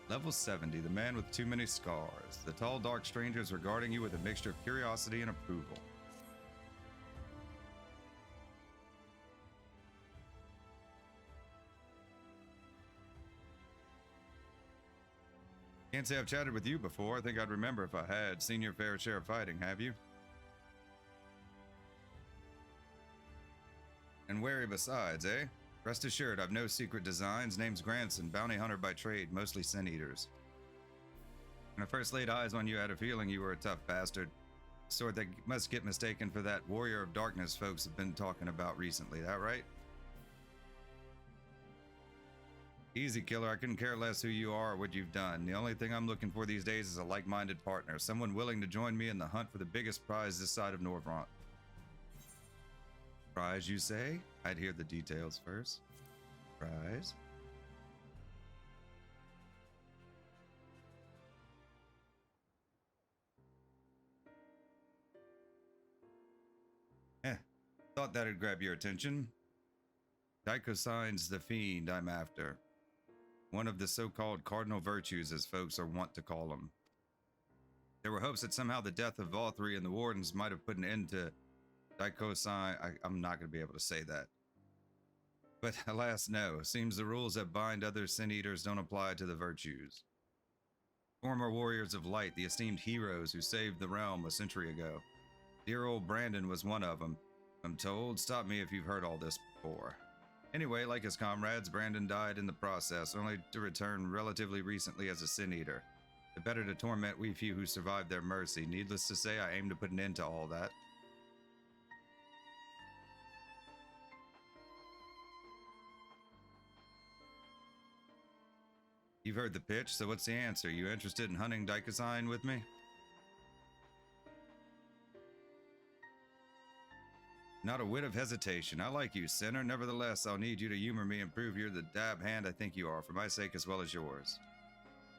Level 70, the man with too many scars. The tall, dark stranger is regarding you with a mixture of curiosity and approval. Can't say I've chatted with you before. I think I'd remember if I had. Seen your fair share of fighting, have you? And wary besides, eh? Rest assured, I've no secret designs. Name's Granson, bounty hunter by trade, mostly sin eaters. When I first laid eyes on you, I had a feeling you were a tough bastard. The sort that must get mistaken for that warrior of darkness folks have been talking about recently, that right? Easy, killer. I couldn't care less who you are or what you've done. The only thing I'm looking for these days is a like-minded partner, someone willing to join me in the hunt for the biggest prize this side of Norvrant. Prize, you say? I'd hear the details first. Prize? Thought that'd grab your attention. Daikosign's the fiend I'm after. One of the so-called cardinal virtues, as folks are wont to call them. There were hopes that somehow the death of all three and the wardens might have put an end to Daikosign. I'm not going to be able to say that. But alas, no. Seems the rules that bind other sin eaters don't apply to the virtues. Former warriors of light, the esteemed heroes who saved the realm a century ago. Dear old Brandon was one of them. I'm told. Stop me if you've heard all this before. Anyway, like his comrades, Brandon died in the process, only to return relatively recently as a sin eater. The better to torment we few who survived their mercy. Needless to say, I aim to put an end to all that. You've heard the pitch, so what's the answer? You interested in hunting Daikosign with me? Not a whit of hesitation. I like you, sinner. Nevertheless, I'll need you to humor me and prove you're the dab hand I think you are, for my sake as well as yours.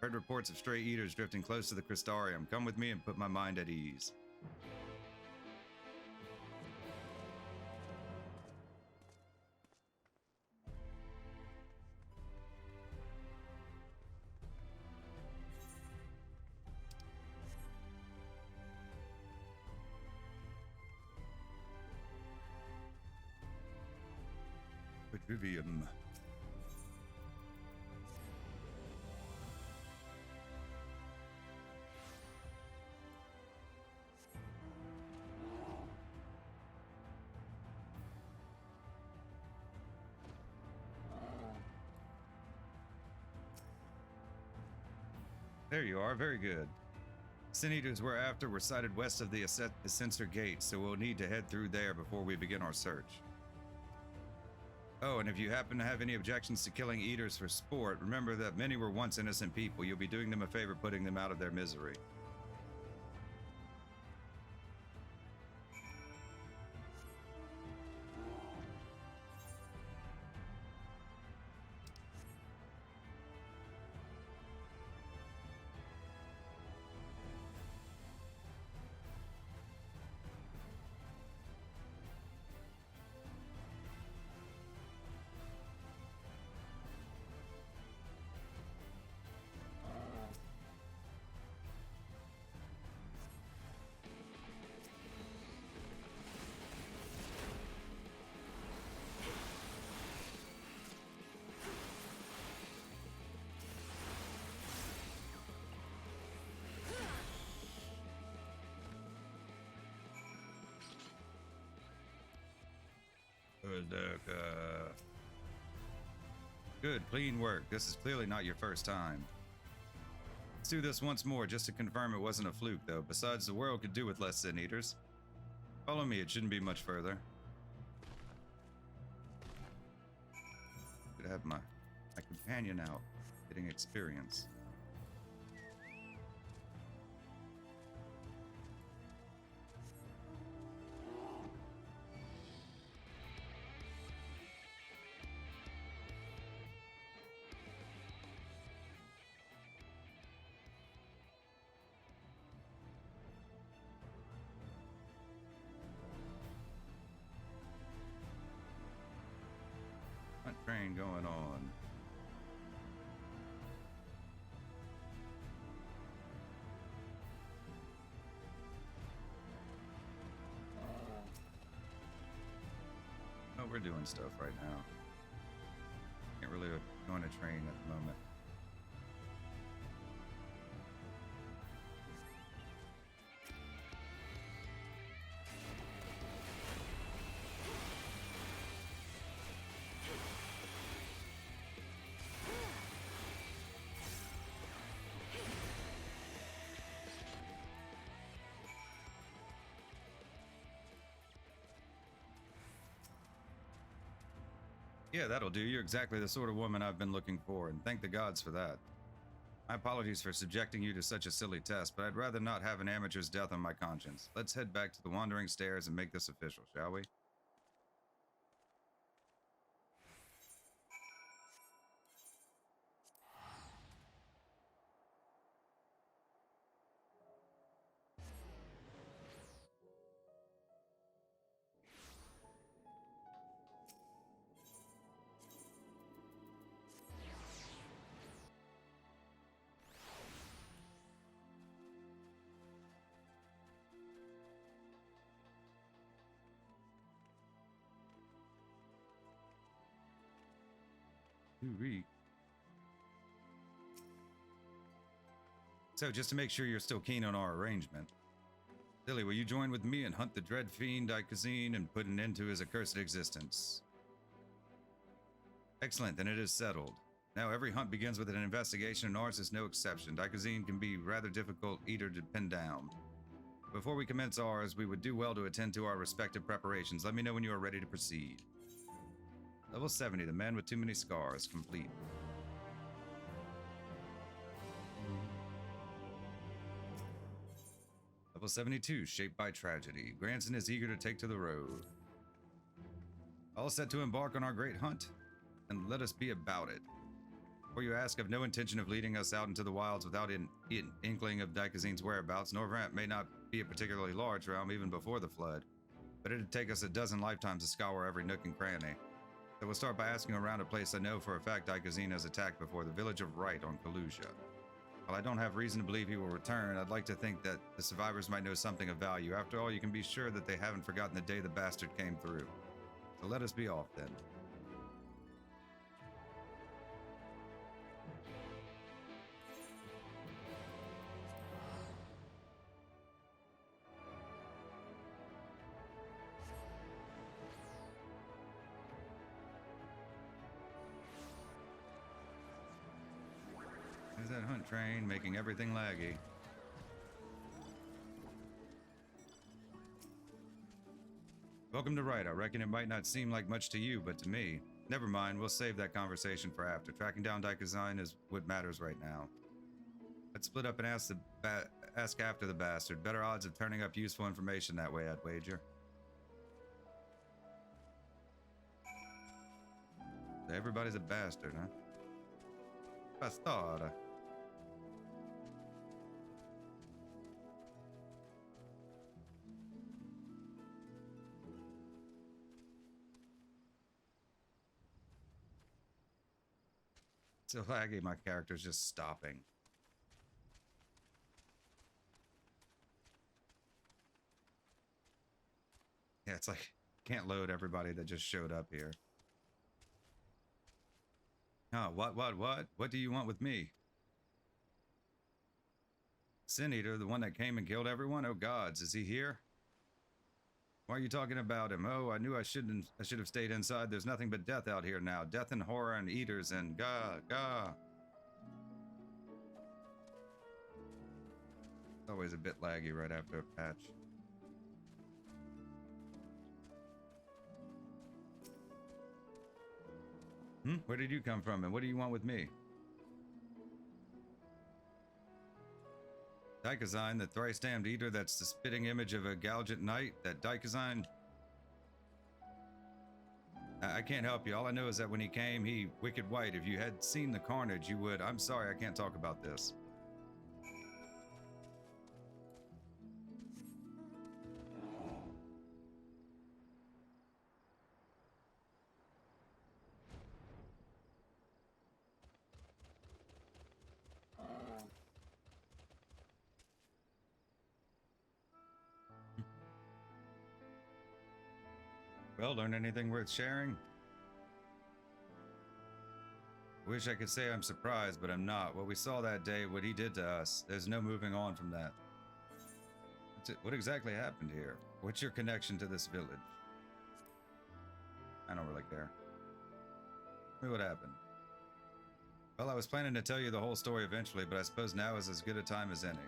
Heard reports of stray eaters drifting close to the Crystarium. Come with me and put my mind at ease. Vivium. There you are, very good. Sin Eaters we're after were sighted west of the Ascensor Gate, so we'll need to head through there before we begin our search. Oh, and if you happen to have any objections to killing eaters for sport, remember that many were once innocent people. You'll be doing them a favor putting them out of their misery. Good, clean work. This is clearly not your first time. Let's do this once more just to confirm it wasn't a fluke, though. Besides, the world could do with less sin eaters. Follow me, it shouldn't be much further. Could have my companion out, getting experience. Train going on. doing stuff right now. Can't really join a train at the moment. Yeah, that'll do. You're exactly the sort of woman I've been looking for, and thank the gods for that. My apologies for subjecting you to such a silly test, but I'd rather not have an amateur's death on my conscience. Let's head back to the Wandering Stairs and make this official, shall we? So, just to make sure you're still keen on our arrangement, Lily, will you join with me and hunt the dread fiend Dikazine and put an end to his accursed existence? Excellent, then it is settled. Now, every hunt begins with an investigation, and ours is no exception. Dikazine can be rather difficult eater to pin down. Before we commence ours, we would do well to attend to our respective preparations. Let me know when you are ready to proceed. Level 70, the man with too many scars, complete. Level 72, shaped by tragedy. Granson is eager to take to the road. All set to embark on our great hunt, and let us be about it. Before you ask, I've no intention of leading us out into the wilds without an inkling of Dikazine's whereabouts. Norvrant may not be a particularly large realm even before the flood, but it'd take us a dozen lifetimes to scour every nook and cranny. So we'll start by asking around a place I know for a fact Dikazine has attacked before, the village of Wright on Kalusia. While I don't have reason to believe he will return, I'd like to think that the survivors might know something of value. After all, you can be sure that they haven't forgotten the day the bastard came through. So let us be off then. There's that hunt train making everything laggy. Welcome to Wright. I reckon it might not seem like much to you, but to me, never mind, we'll save that conversation for after. Tracking down Dikazine is what matters right now. Let's split up and ask after the bastard. Better odds of turning up useful information that way, I'd wager. So everybody's a bastard, huh? Bastarda. So laggy, my character's just stopping. Yeah, it's like, can't load everybody that just showed up here. Oh, what? What do you want with me? Sin Eater, the one that came and killed everyone? Oh gods, is he here? Why are you talking about him? Oh, I knew I should have stayed inside. There's nothing but death out here now. Death and horror and eaters and gah. It's always a bit laggy right after a patch. Where did you come from and what do you want with me? Dikazine, the thrice-damned eater that's the spitting image of a Galgant knight, that Dikazine... I can't help you. All I know is that when he came, he wicked white. If you had seen the carnage, you would... I'm sorry, I can't talk about this. Well, learn anything worth sharing? Wish I could say I'm surprised, but I'm not. What we saw that day, what he did to us, there's no moving on from that. What exactly happened here? What's your connection to this village? I don't really care. Tell me what happened. Well, I was planning to tell you the whole story eventually, but I suppose now is as good a time as any.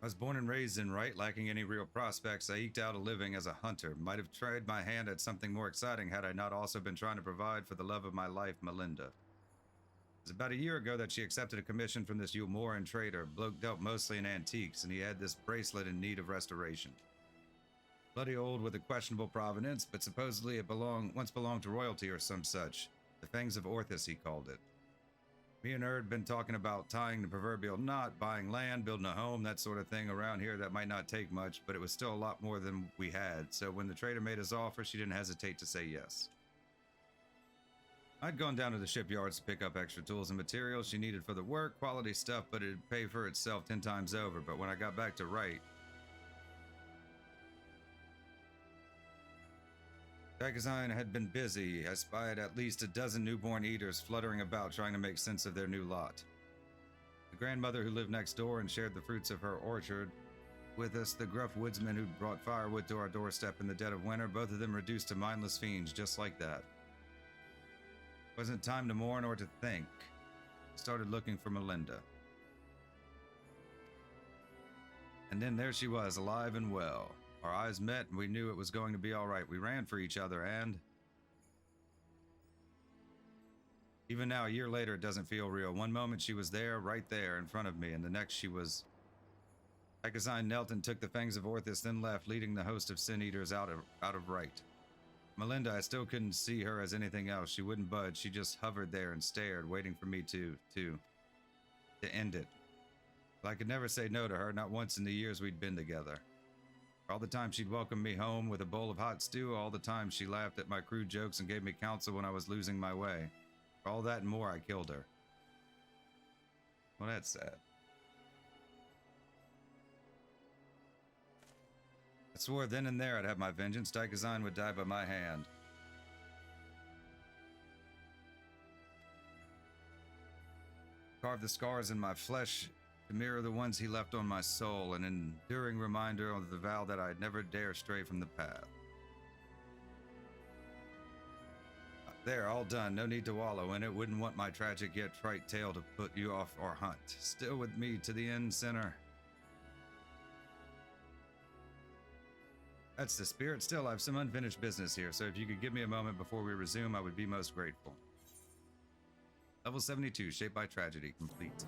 I was born and raised in Wright, lacking any real prospects. I eked out a living as a hunter. Might have tried my hand at something more exciting had I not also been trying to provide for the love of my life, Melinda. It was about a year ago that she accepted a commission from this Umoran trader. Bloke dealt mostly in antiques, and he had this bracelet in need of restoration. Bloody old with a questionable provenance, but supposedly it once belonged to royalty or some such. The Fangs of Orthus, he called it. Me and her had been talking about tying the proverbial knot, buying land, building a home, that sort of thing around here. That might not take much, but it was still a lot more than we had. So when the trader made his offer, she didn't hesitate to say yes. I'd gone down to the shipyards to pick up extra tools and materials she needed for the work, quality stuff, but it'd pay for itself 10 times over. But when I got back to Wright, Dagazine had been busy. I spied at least a dozen newborn eaters fluttering about trying to make sense of their new lot. The grandmother who lived next door and shared the fruits of her orchard with us, the gruff woodsman who brought firewood to our doorstep in the dead of winter, both of them reduced to mindless fiends just like that. It wasn't time to mourn or to think. I started looking for Melinda. And then there she was, alive and well. Our eyes met and we knew it was going to be all right. We ran for each other, and even now, a year later, it doesn't feel real. One moment she was there, right there, in front of me, and the next she was... Dagazine knelt and took the Fangs of Orthus, then left, leading the host of Sin Eaters out of Wright. Melinda, I still couldn't see her as anything else. She wouldn't budge. She just hovered there and stared, waiting for me to end it. But I could never say no to her, not once in the years we'd been together. All the time she'd welcome me home with a bowl of hot stew, all the time she laughed at my crude jokes and gave me counsel when I was losing my way. For all that and more, I killed her. Well, that's sad. I swore then and there I'd have my vengeance. Dagazine would die by my hand. Carved the scars in my flesh to mirror the ones he left on my soul, an enduring reminder of the vow that I'd never dare stray from the path. There, all done. No need to wallow in it. Wouldn't want my tragic yet trite tale to put you off our hunt. Still with me to the end, sinner. That's the spirit. Still, I have some unfinished business here, so if you could give me a moment before we resume, I would be most grateful. Level 72, Shaped by Tragedy, complete.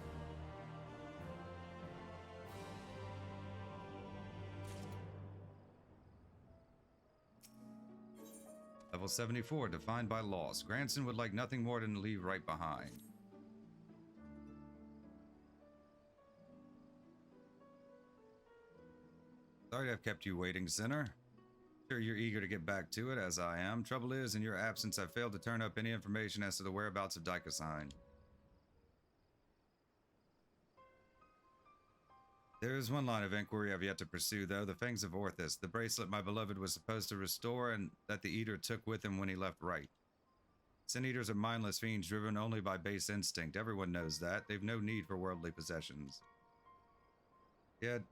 Level 74, Defined by Loss. Granson would like nothing more than to leave Wright behind. Sorry to have kept you waiting, sinner. Sure you're eager to get back to it, as I am. Trouble is, in your absence, I failed to turn up any information as to the whereabouts of Dagazine. There is one line of inquiry I've yet to pursue, though. The Fangs of Orthus, the bracelet my beloved was supposed to restore and that the Eater took with him when he left Wright. Sin Eaters are mindless fiends driven only by base instinct. Everyone knows that. They've no need for worldly possessions. Yet,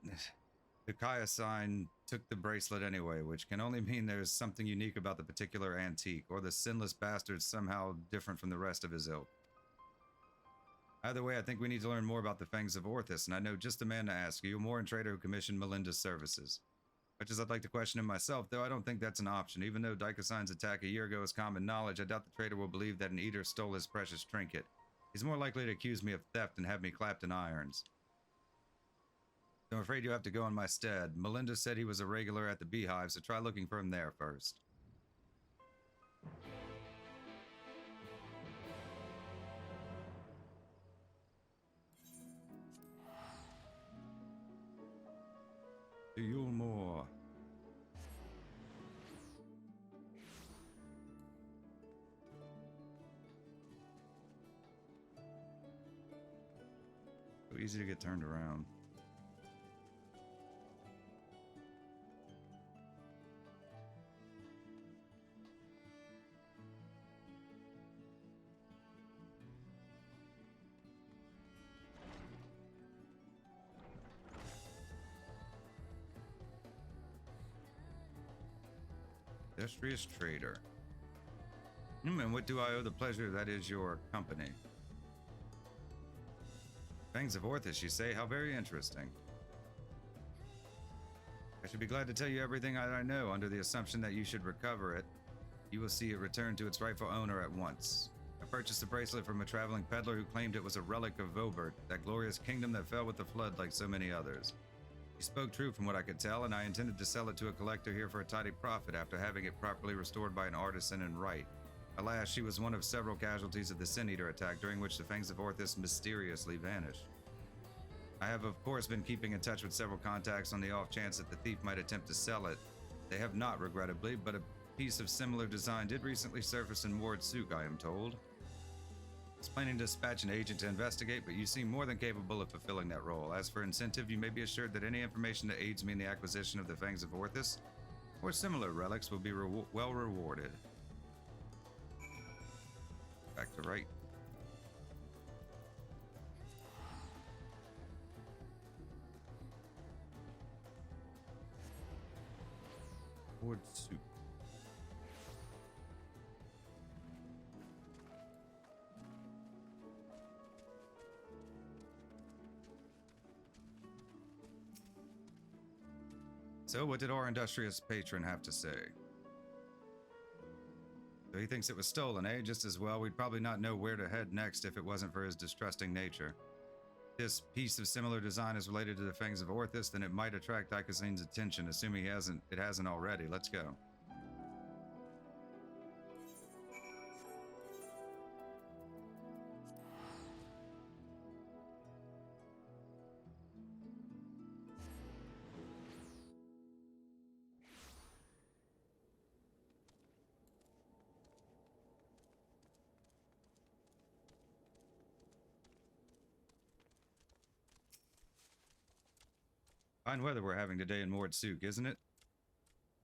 the Kaya sign took the bracelet anyway, which can only mean there's something unique about the particular antique, or the sinless bastard's somehow different from the rest of his ilk. Either way, I think we need to learn more about the Fangs of Orthus, and I know just the man to ask you, a Moran trader who commissioned Melinda's services. Much as I'd like to question him myself, though, I don't think that's an option. Even though Dagazine attack a year ago is common knowledge, I doubt the trader will believe that an eater stole his precious trinket. He's more likely to accuse me of theft and have me clapped in irons. So I'm afraid you'll have to go in my stead. Melinda said he was a regular at the Beehive, so try looking for him there first. To Yulmore. easy to get turned around. Industrious trader. And what do I owe the pleasure that is your company? Fangs of Orthus, you say? How very interesting. I should be glad to tell you everything I know under the assumption that you should recover it. You will see it return to its rightful owner at once. I purchased the bracelet from a traveling peddler who claimed it was a relic of Vobert, that glorious kingdom that fell with the flood like so many others. He spoke true from what I could tell, and I intended to sell it to a collector here for a tidy profit after having it properly restored by an artisan in right. Alas, she was one of several casualties of the Sin Eater attack, during which the Fangs of Orthus mysteriously vanished. I have, of course, been keeping in touch with several contacts on the off chance that the thief might attempt to sell it. They have not, regrettably, but a piece of similar design did recently surface in Ward Souk, I am told. I was planning to dispatch an agent to investigate, but you seem more than capable of fulfilling that role. As for incentive, you may be assured that any information that aids me in the acquisition of the Fangs of Orthus or similar relics will be well rewarded. Back to right. Ward Souk. So, what did our industrious patron have to say? So he thinks it was stolen, eh? Just as well, we'd probably not know where to head next if it wasn't for his distrusting nature. If this piece of similar design is related to the Fangs of Orthus, then it might attract Ikazin's attention, assuming it hasn't already. Let's go. Fine weather we're having today in Ward Souk, isn't it?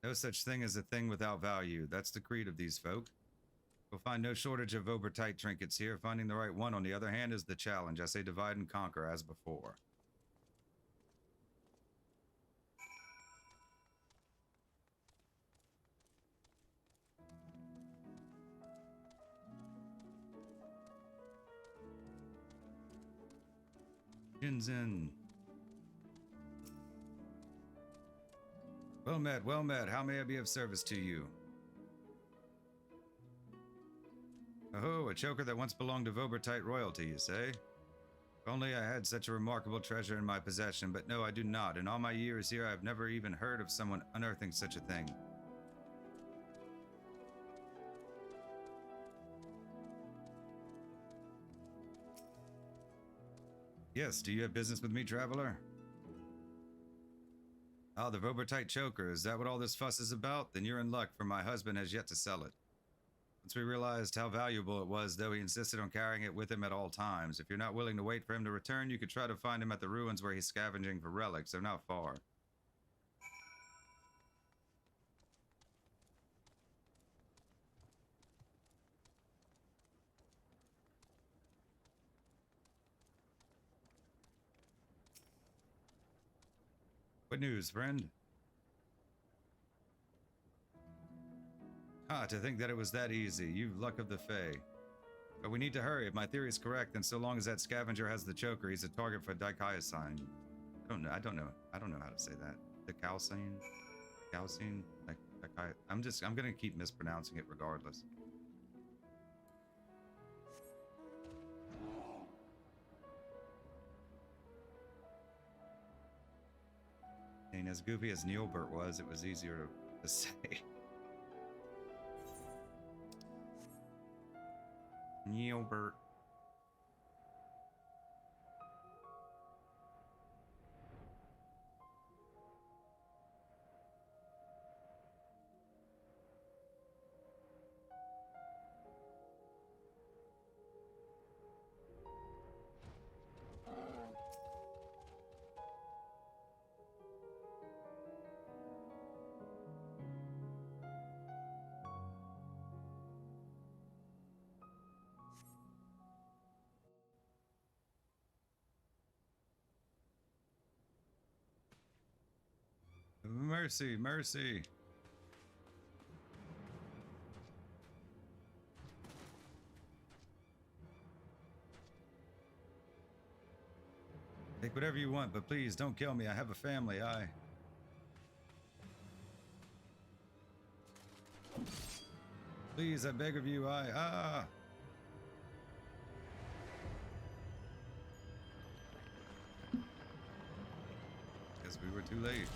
No such thing as a thing without value. That's the creed of these folk. We'll find no shortage of Vobertite trinkets here. Finding the right one, on the other hand, is the challenge. I say divide and conquer, as before. Jinzen. Well met, well met. How may I be of service to you? Oh, a choker that once belonged to Vobertite royalty, you say? If only I had such a remarkable treasure in my possession, but no, I do not. In all my years here, I have never even heard of someone unearthing such a thing. Yes, do you have business with me, traveler? Ah, the Vobertite choker. Is that what all this fuss is about? Then you're in luck, for my husband has yet to sell it. Once we realized how valuable it was, though, he insisted on carrying it with him at all times. If you're not willing to wait for him to return, you could try to find him at the ruins where he's scavenging for relics. They're not far. What news, friend? Ah, to think that it was that easy. You've luck of the Fae. But we need to hurry. If my theory is correct, then so long as that scavenger has the choker, he's a target for Dicaiosine. I don't know how to say that. Dicaiosine? I'm gonna keep mispronouncing it regardless. And as goofy as Neilbert was, it was easier to say. Neilbert. Mercy, mercy. Take whatever you want, but please don't kill me. I have a family. Please, I beg of you. Guess we were too late.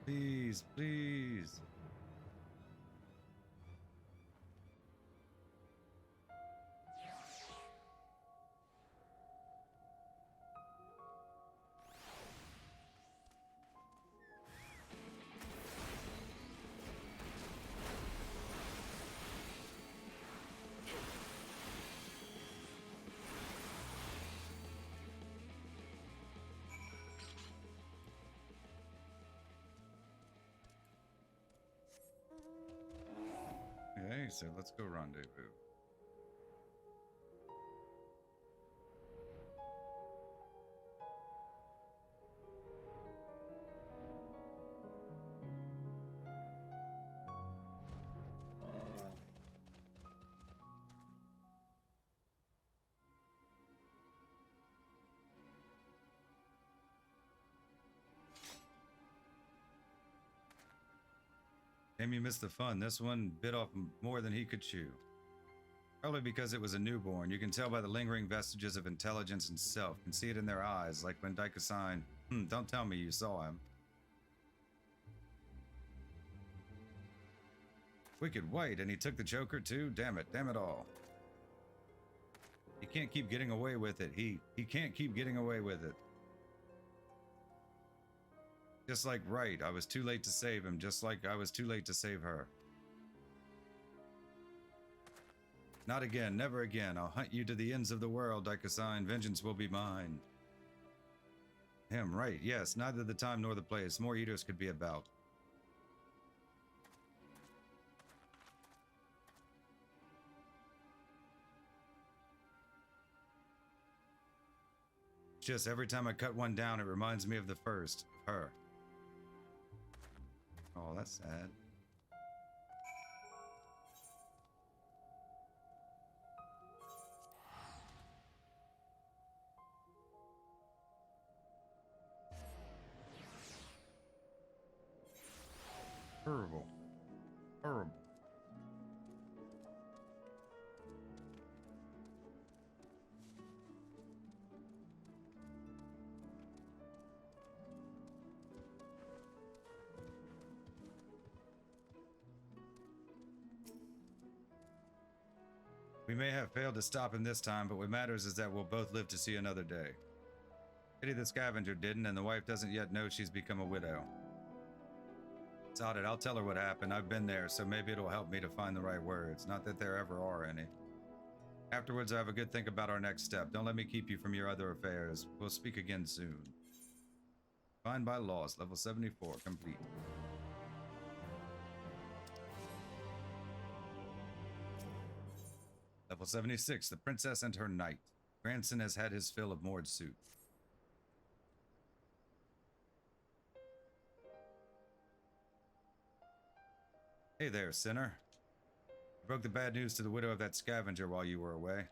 Please, please. Okay, so let's go rendezvous. Amy missed the fun. This one bit off more than he could chew. Probably because it was a newborn. You can tell by the lingering vestiges of intelligence and self. Can see it in their eyes, like when Daiko-san, don't tell me you saw him. Wicked white, and he took the Joker too? Damn it all. He can't keep getting away with it. He can't keep getting away with it. Just like Wright, I was too late to save him, just like I was too late to save her. Not again, never again. I'll hunt you to the ends of the world, Daiko-san. Vengeance will be mine. Him, right, yes, neither the time nor the place. More eaters could be about. Just every time I cut one down, it reminds me of the first, her. Oh, that's sad. Horrible. Horrible. We may have failed to stop him this time, but what matters is that we'll both live to see another day. Pity the scavenger didn't, and the wife doesn't yet know she's become a widow. Sod it, I'll tell her what happened. I've been there, so maybe it'll help me to find the right words. Not that there ever are any. Afterwards, I have a good think about our next step. Don't let me keep you from your other affairs. We'll speak again soon. Find by laws, level 74, complete. Level 76, the princess and her knight. Grandson has had his fill of moored suit. Hey there, sinner. I broke the bad news to the widow of that scavenger while you were away.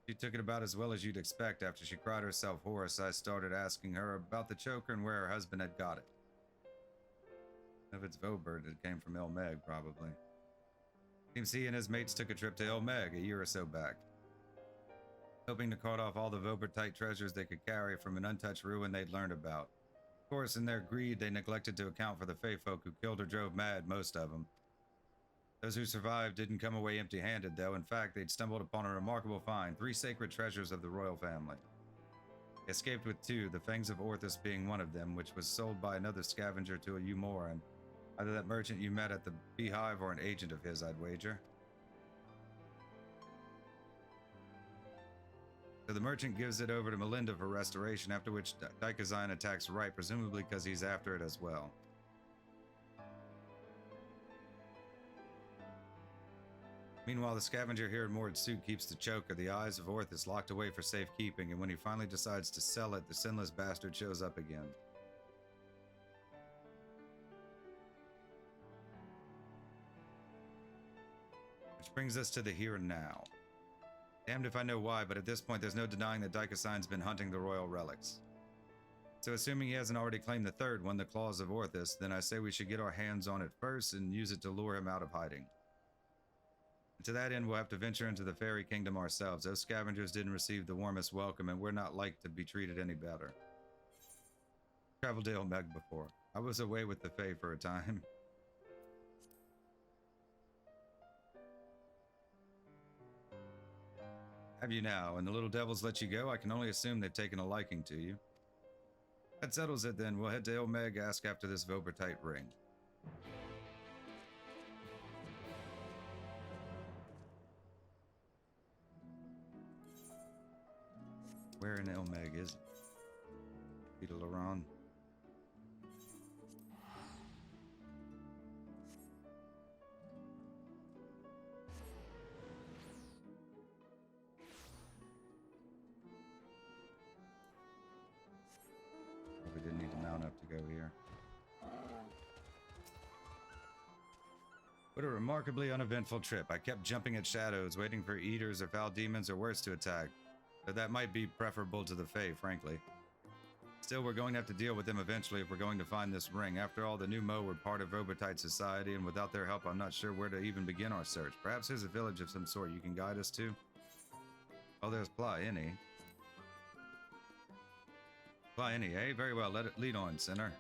She took it about as well as you'd expect. After she cried herself hoarse, I started asking her about the choker and where her husband had got it. If it's Vobert, it came from Ilmeg, probably. Seems he and his mates took a trip to Ilmeg a year or so back, hoping to cart off all the Vobertite treasures they could carry from an untouched ruin they'd learned about. Of course, in their greed, they neglected to account for the Fey folk who killed or drove mad, most of them. Those who survived didn't come away empty-handed, though. In fact, they'd stumbled upon a remarkable find, 3 sacred treasures of the royal family. Escaped with 2, the Fangs of Orthus being one of them, which was sold by another scavenger to a Umoran. Either that merchant you met at the Beehive or an agent of his, I'd wager. So the merchant gives it over to Melinda for restoration, after which Daikazine attacks Wright, presumably because he's after it as well. Meanwhile, the scavenger here in Mord's suit keeps the choker, the Eyes of Orthus, locked away for safekeeping, and when he finally decides to sell it, the sinless bastard shows up again. Which brings us to the here and now. Damned if I know why, but at this point there's no denying that Daikazine's been hunting the royal relics. So assuming he hasn't already claimed the third one, the Claws of Orthus, then I say we should get our hands on it first and use it to lure him out of hiding. And to that end, we'll have to venture into the Fairy Kingdom ourselves. Those scavengers didn't receive the warmest welcome, and we're not like to be treated any better. Traveled to Ilmeg before. I was away with the Fae for a time. Have you now, and the little devils let you go? I can only assume they've taken a liking to you. That settles it then. We'll head to Ilmeg, ask after this Vobertite ring. Where in Ilmeg is it? Peter Laron. We didn't need to mount up to go here. What a remarkably uneventful trip. I kept jumping at shadows, waiting for eaters or foul demons or worse to attack. But that might be preferable to the Fae, frankly. Still, we're going to have to deal with them eventually if we're going to find this ring. After all, the new Mo were part of Vobertite society, and without their help, I'm not sure where to even begin our search. Perhaps there's a village of some sort you can guide us to? Oh, there's Plaini. Plaini, eh? Very well, let it lead on, sinner.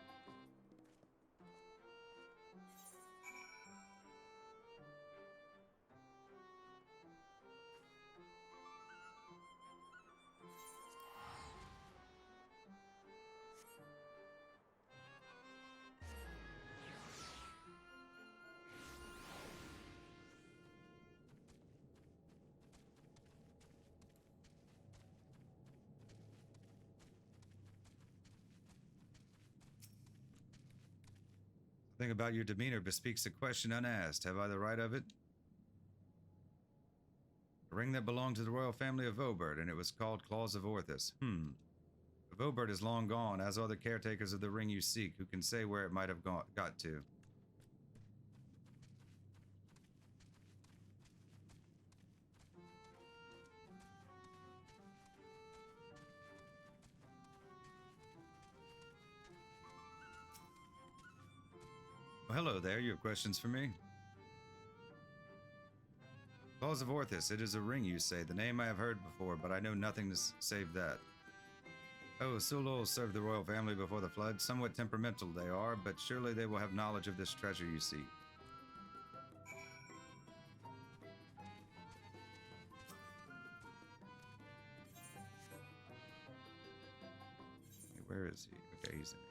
Something about your demeanor bespeaks a question unasked. Have I the right of it? A ring that belonged to the royal family of Vobert, and it was called Claws of Orthus. Vobert is long gone, as are the caretakers of the ring you seek, who can say where it might have got to. Well, hello there. You have questions for me? Claws of Orthus. It is a ring, you say. The name I have heard before, but I know nothing to save that. Oh, Sulul served the royal family before the flood. Somewhat temperamental they are, but surely they will have knowledge of this treasure you seek. Hey, where is he? Okay, he's in here.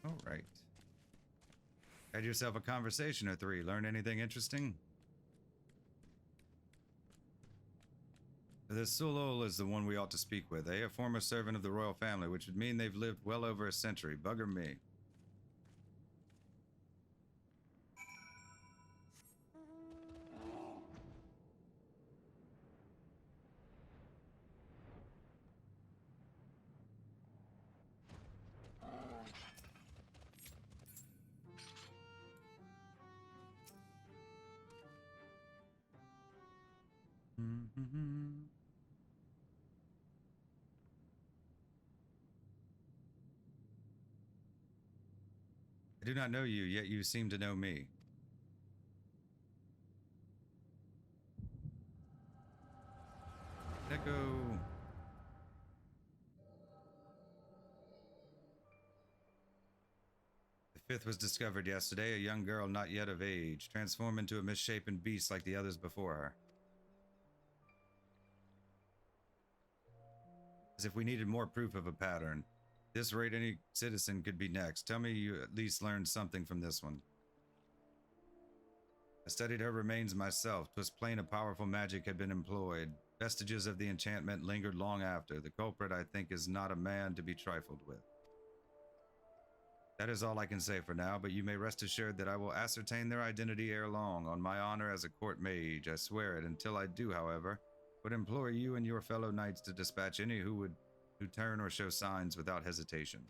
All right. Had yourself a conversation or 3. Learn anything interesting? This Sulul is the one we ought to speak with, eh? A former servant of the royal family, which would mean they've lived well over a century. Bugger me. I do not know you, yet you seem to know me. go. The fifth was discovered yesterday, a young girl not yet of age, transformed into a misshapen beast like the others before her. As if we needed more proof of a pattern. At this rate, any citizen could be next. Tell me you at least learned something from this one. I studied her remains myself. 'Twas plain a powerful magic had been employed. Vestiges of the enchantment lingered long after. The culprit, I think, is not a man to be trifled with. That is all I can say for now, but you may rest assured that I will ascertain their identity ere long, on my honor as a court mage. I swear it. Until I do, however, would implore you and your fellow knights to dispatch any who turn or show signs without hesitation.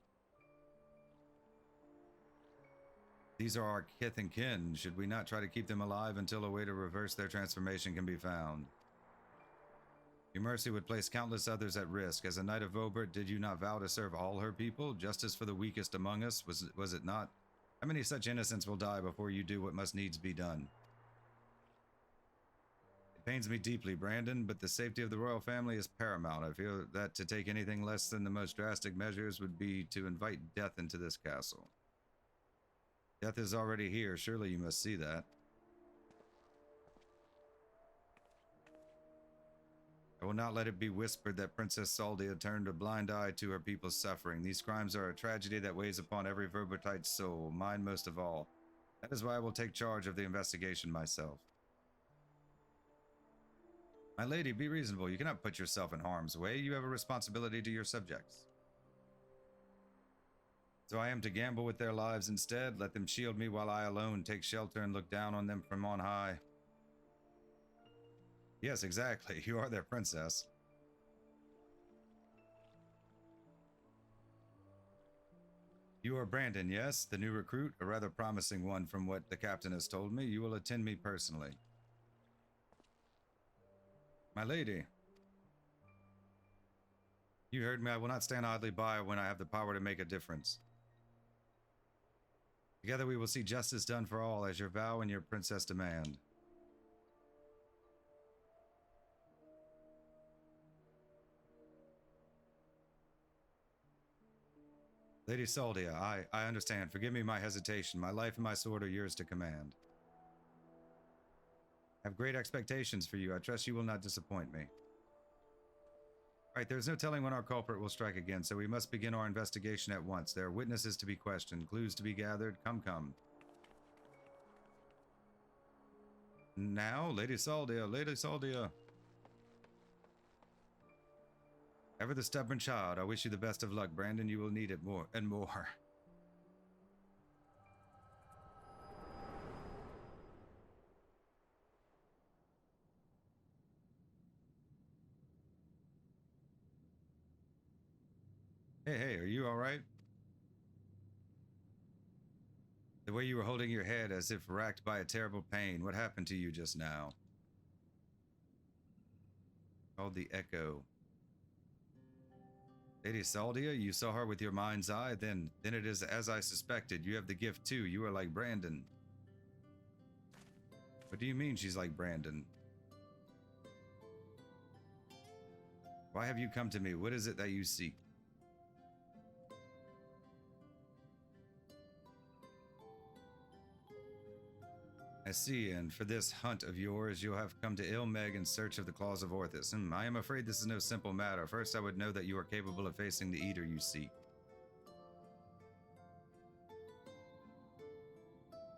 These are our kith and kin. Should we not try to keep them alive until a way to reverse their transformation can be found? Your mercy would place countless others at risk. As a knight of Vobert, did you not vow to serve all her people? Justice for the weakest among us, was it not? How many such innocents will die before you do what must needs be done? It pains me deeply, Brandon, but the safety of the royal family is paramount. I feel that to take anything less than the most drastic measures would be to invite death into this castle. Death is already here. Surely you must see that. I will not let it be whispered that Princess Saldia turned a blind eye to her people's suffering. These crimes are a tragedy that weighs upon every Verbertite's soul, mine most of all. That is why I will take charge of the investigation myself. My lady, be reasonable. You cannot put yourself in harm's way. You have a responsibility to your subjects. So I am to gamble with their lives instead? Let them shield me while I alone take shelter and look down on them from on high. Yes, exactly. You are their princess. You are Brandon, yes? The new recruit? A rather promising one from what the captain has told me. You will attend me personally. My lady. You heard me. I will not stand idly by when I have the power to make a difference. Together we will see justice done for all, as your vow and your princess demand. Lady Saldia, I understand. Forgive me my hesitation. My life and my sword are yours to command. I have great expectations for you. I trust you will not disappoint me. Right, there's no telling when our culprit will strike again, so we must begin our investigation at once. There are witnesses to be questioned, clues to be gathered. Come, come. Now, Lady Saldia, Lady Saldia. Ever the stubborn child, I wish you the best of luck, Brandon. You will need it more and more. Hey, are you all right? The way you were holding your head as if racked by a terrible pain. What happened to you just now? Called the Echo. Lady Saldia, you saw her with your mind's eye, then it is as I suspected. You have the gift too. You are like Brandon. What do you mean she's like Brandon? Why have you come to me? What is it that you seek? I see, and for this hunt of yours, you'll have come to Ilmeg in search of the claws of Orthus. I am afraid this is no simple matter. First, I would know that you are capable of facing the eater you seek.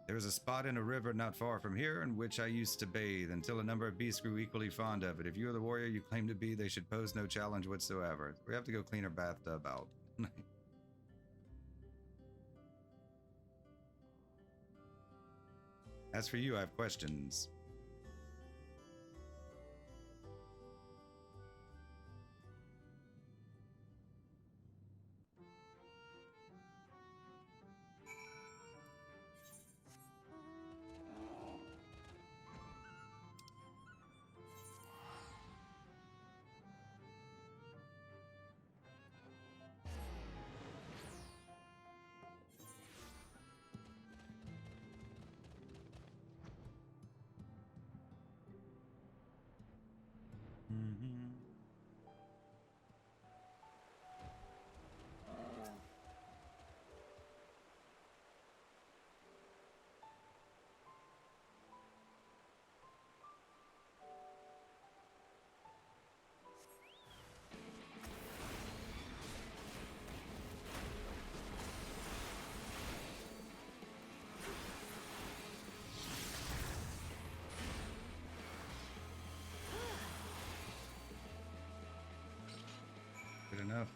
There is a spot in a river not far from here in which I used to bathe until a number of beasts grew equally fond of it. If you are the warrior you claim to be, they should pose no challenge whatsoever. We have to go clean our bathtub out. As for you, I have questions. enough.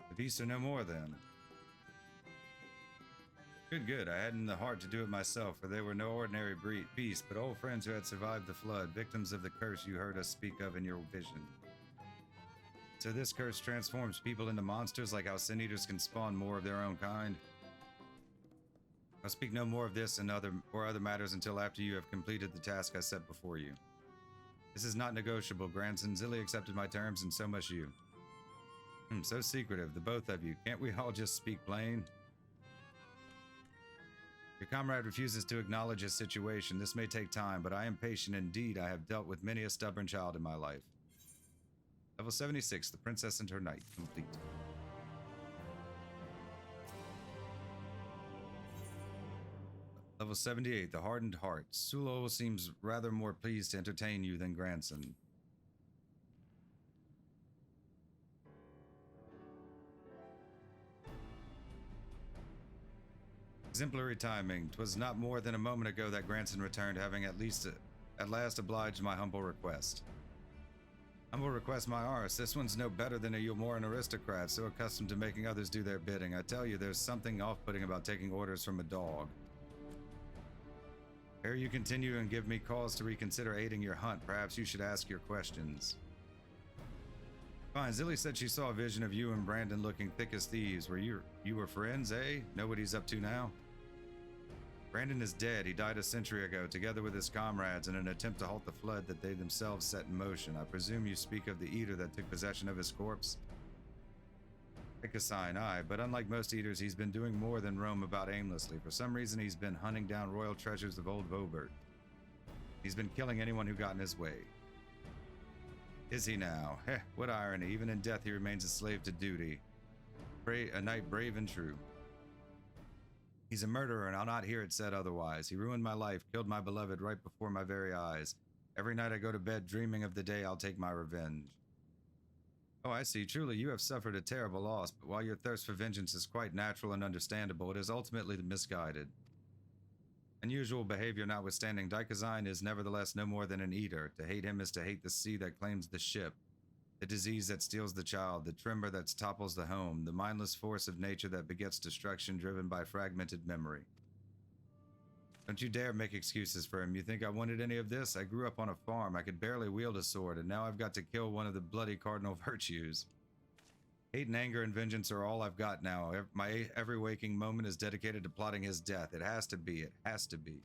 The beasts are no more then. Good, good. I hadn't the heart to do it myself, for they were no ordinary beasts, but old friends who had survived the flood, victims of the curse you heard us speak of in your vision. So this curse transforms people into monsters, like how sin eaters can spawn more of their own kind. I'll speak no more of this and other matters until after you have completed the task I set before you. This is not negotiable, grandson. Zilly accepted my terms, and so must you. So secretive, the both of you. Can't we all just speak plain? Your comrade refuses to acknowledge his situation. This may take time, but I am patient indeed. I have dealt with many a stubborn child in my life. Level 76, the princess and her knight, complete. Level 78, the hardened heart. Sulo seems rather more pleased to entertain you than grandson. Exemplary timing. 'Twas not more than a moment ago that grandson returned, having at last obliged my humble request. Humble request my arse. This one's no better than a Yomoran aristocrat, so accustomed to making others do their bidding. I tell you, there's something off-putting about taking orders from a dog. Ere you continue and give me cause to reconsider aiding your hunt, perhaps you should ask your questions. Fine, Zilly said she saw a vision of you and Brandon looking thick as thieves. You were friends, eh? Know what he's up to now? Brandon is dead. He died a century ago, together with his comrades, in an attempt to halt the flood that they themselves set in motion. I presume you speak of the eater that took possession of his corpse? Take a sign, aye, but unlike most eaters, he's been doing more than roam about aimlessly. For some reason, he's been hunting down royal treasures of old Vobert. He's been killing anyone who got in his way. Is he now? Heh, what irony. Even in death, he remains a slave to duty. A knight brave and true. He's a murderer, and I'll not hear it said otherwise. He ruined my life, killed my beloved right before my very eyes. Every night I go to bed dreaming of the day I'll take my revenge. Oh, I see. Truly, you have suffered a terrible loss, but while your thirst for vengeance is quite natural and understandable, it is ultimately misguided. Unusual behavior notwithstanding, Daikazine is nevertheless no more than an eater. To hate him is to hate the sea that claims the ship, the disease that steals the child, the tremor that topples the home, the mindless force of nature that begets destruction driven by fragmented memory. Don't you dare make excuses for him. You think I wanted any of this? I grew up on a farm. I could barely wield a sword, and now I've got to kill one of the bloody cardinal virtues. Hate and anger and vengeance are all I've got now. My every waking moment is dedicated to plotting his death. It has to be. It has to be.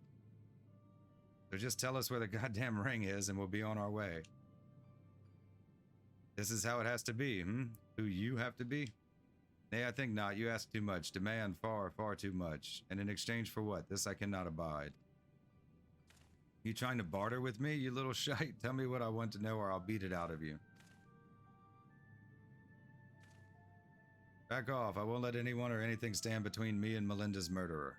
So just tell us where the goddamn ring is, and we'll be on our way. This is how it has to be, Who you have to be? Nay, I think not. You ask too much. Demand far, far too much. And in exchange for what? This I cannot abide. You trying to barter with me, you little shite? Tell me what I want to know, or I'll beat it out of you. Back off. I won't let anyone or anything stand between me and Melinda's murderer.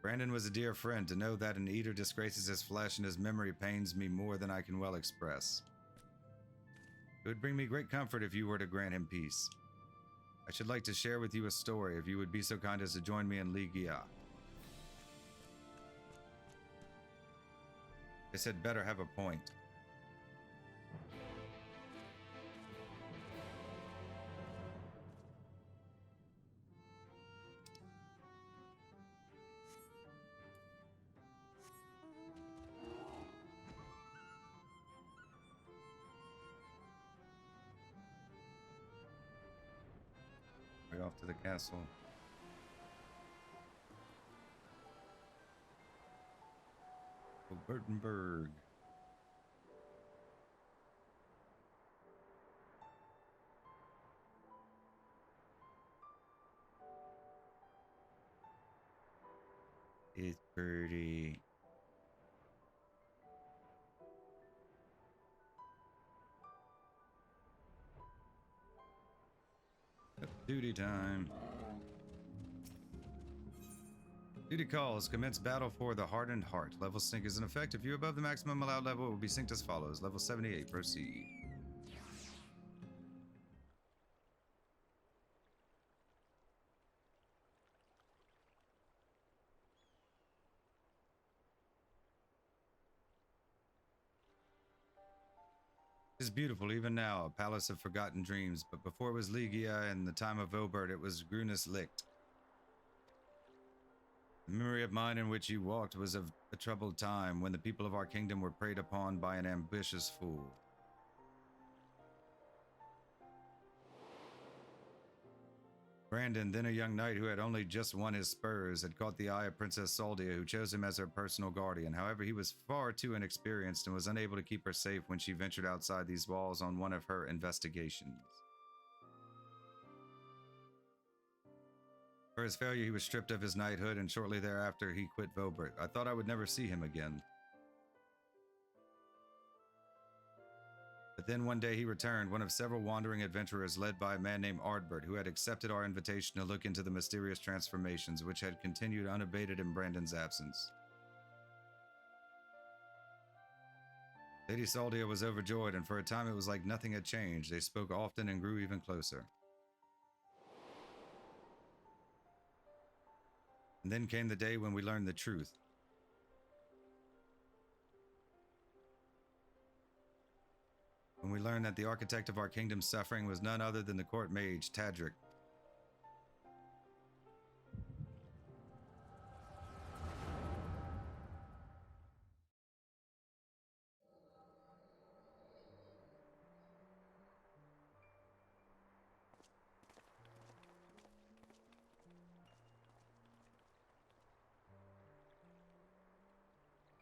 Brandon was a dear friend. To know that an eater disgraces his flesh and his memory pains me more than I can well express. It would bring me great comfort if you were to grant him peace. I should like to share with you a story, if you would be so kind as to join me in Ligia. This had better have a point. Way off to the castle. Bertenberg. It's pretty. Duty time. Duty calls. Commence battle for the Hardened Heart. Level sync is in effect. If you're above the maximum allowed level, it will be synced as follows. Level 78. Proceed. It is beautiful even now, a palace of forgotten dreams, but before it was Ligia and the time of Obert, it was Grunus Licht. The memory of mine in which you walked was of a troubled time when the people of our kingdom were preyed upon by an ambitious fool. Brandon, then a young knight who had only just won his spurs, had caught the eye of Princess Soldia, who chose him as her personal guardian. However, he was far too inexperienced and was unable to keep her safe when she ventured outside these walls on one of her investigations. For his failure, he was stripped of his knighthood, and shortly thereafter, he quit Vobert. I thought I would never see him again. But then one day he returned, one of several wandering adventurers led by a man named Ardbert, who had accepted our invitation to look into the mysterious transformations, which had continued unabated in Brandon's absence. Lady Soldia was overjoyed, and for a time it was like nothing had changed. They spoke often and grew even closer. And then came the day when we learned the truth. When we learned that the architect of our kingdom's suffering was none other than the court mage, Tadric.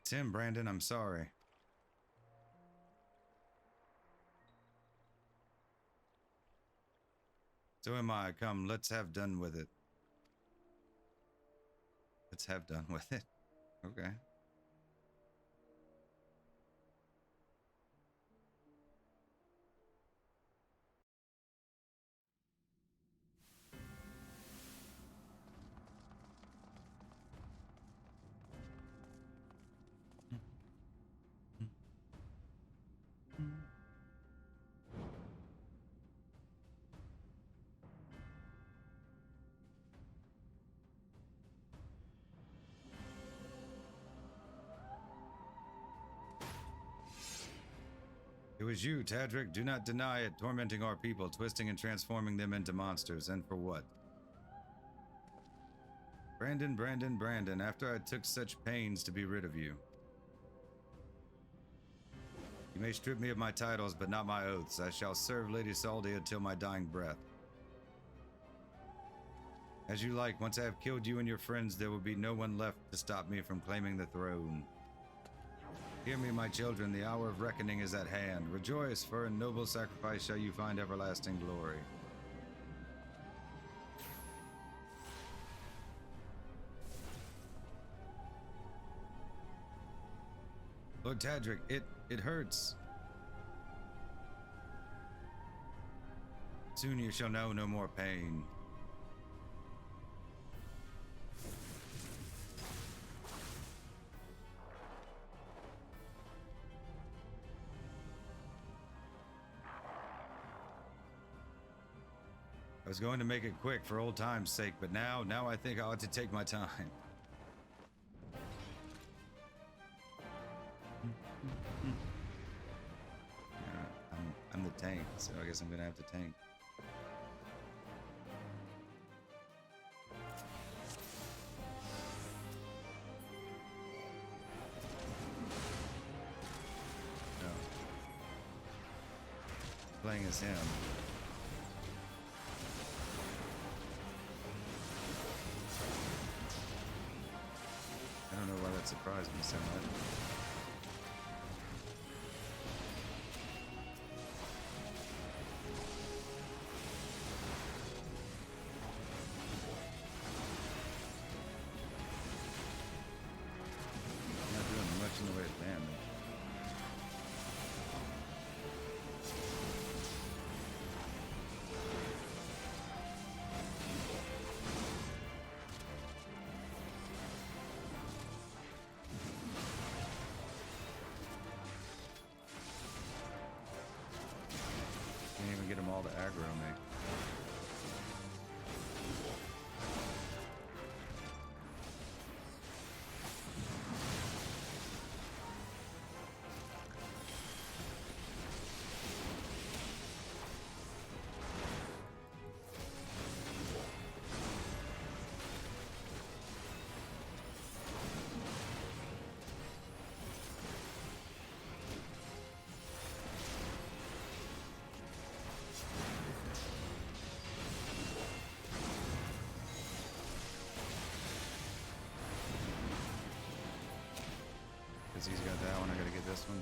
Tim, Brandon, I'm sorry. So am I. Come, let's have done with it. Let's have done with it. Okay. It was you, Tadric. Do not deny it, tormenting our people, twisting and transforming them into monsters. And for what? Brandon, Brandon, Brandon, after I took such pains to be rid of you. You may strip me of my titles, but not my oaths. I shall serve Lady Soldia till my dying breath. As you like, once I have killed you and your friends, there will be no one left to stop me from claiming the throne. Hear me, my children, the hour of reckoning is at hand. Rejoice, for in noble sacrifice shall you find everlasting glory. Lord Tadric, it hurts. Soon you shall know no more pain. I was going to make it quick for old time's sake, but now I think I ought to take my time. I'm the tank, so I guess I'm gonna have to tank. No. Playing as him. I don't know why that surprised me so much. I'm not doing much in the way of damage. all to aggro me. Because he's got that one, I gotta get this one.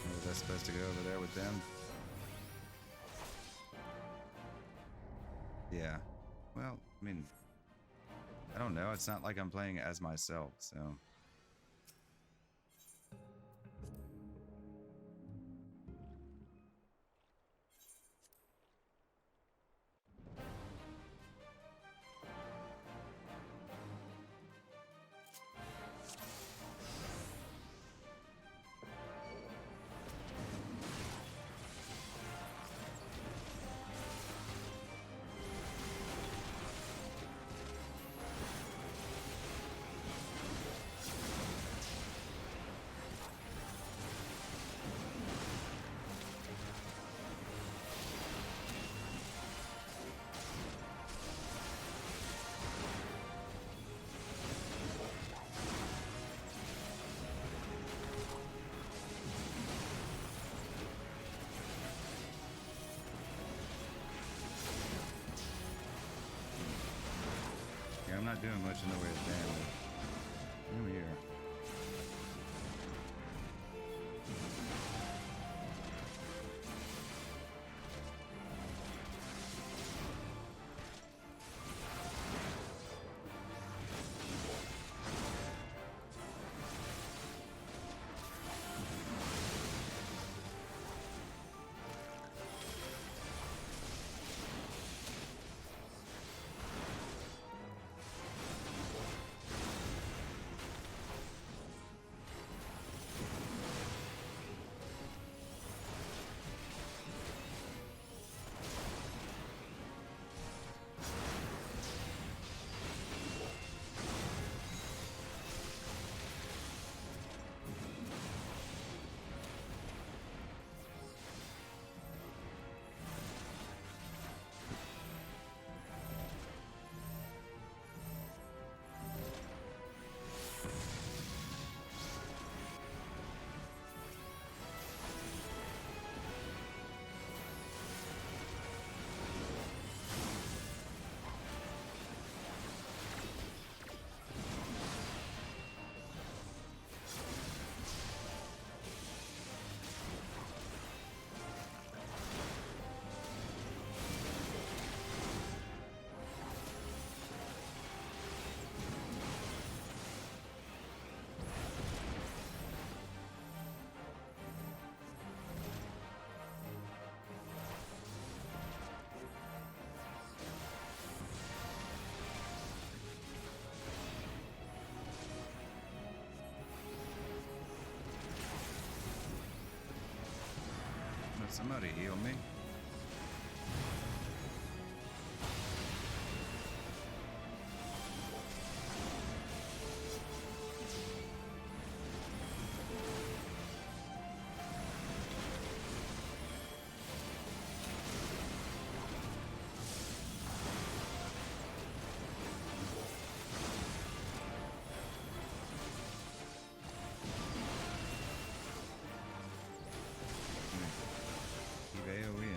Oh, that's supposed to go over there with them. Yeah. Well, I mean, I don't know. It's not like I'm playing as myself, so. Yeah, I'm not doing much in the way of damage. Come here. Somebody heal me. Keep AoE.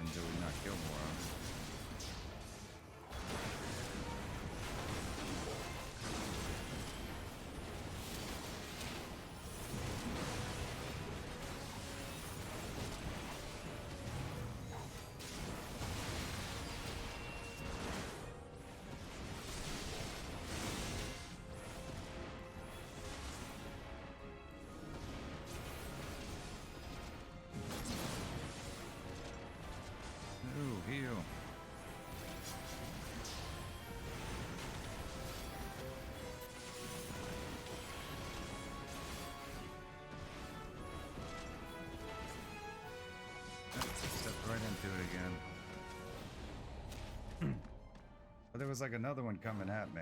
But there was like another one coming at me.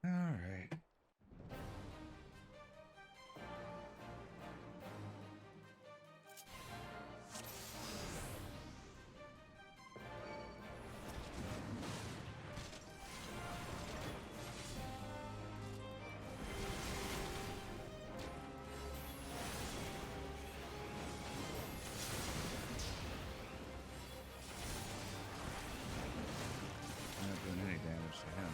All right. Not doing any damage to him.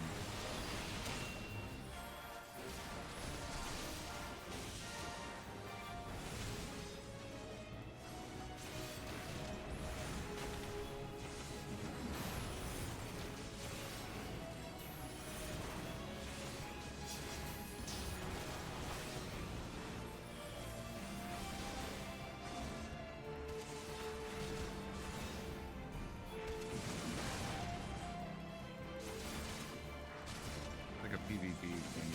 Like a PvP thing.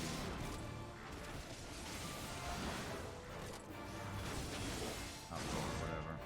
Outdoor, whatever.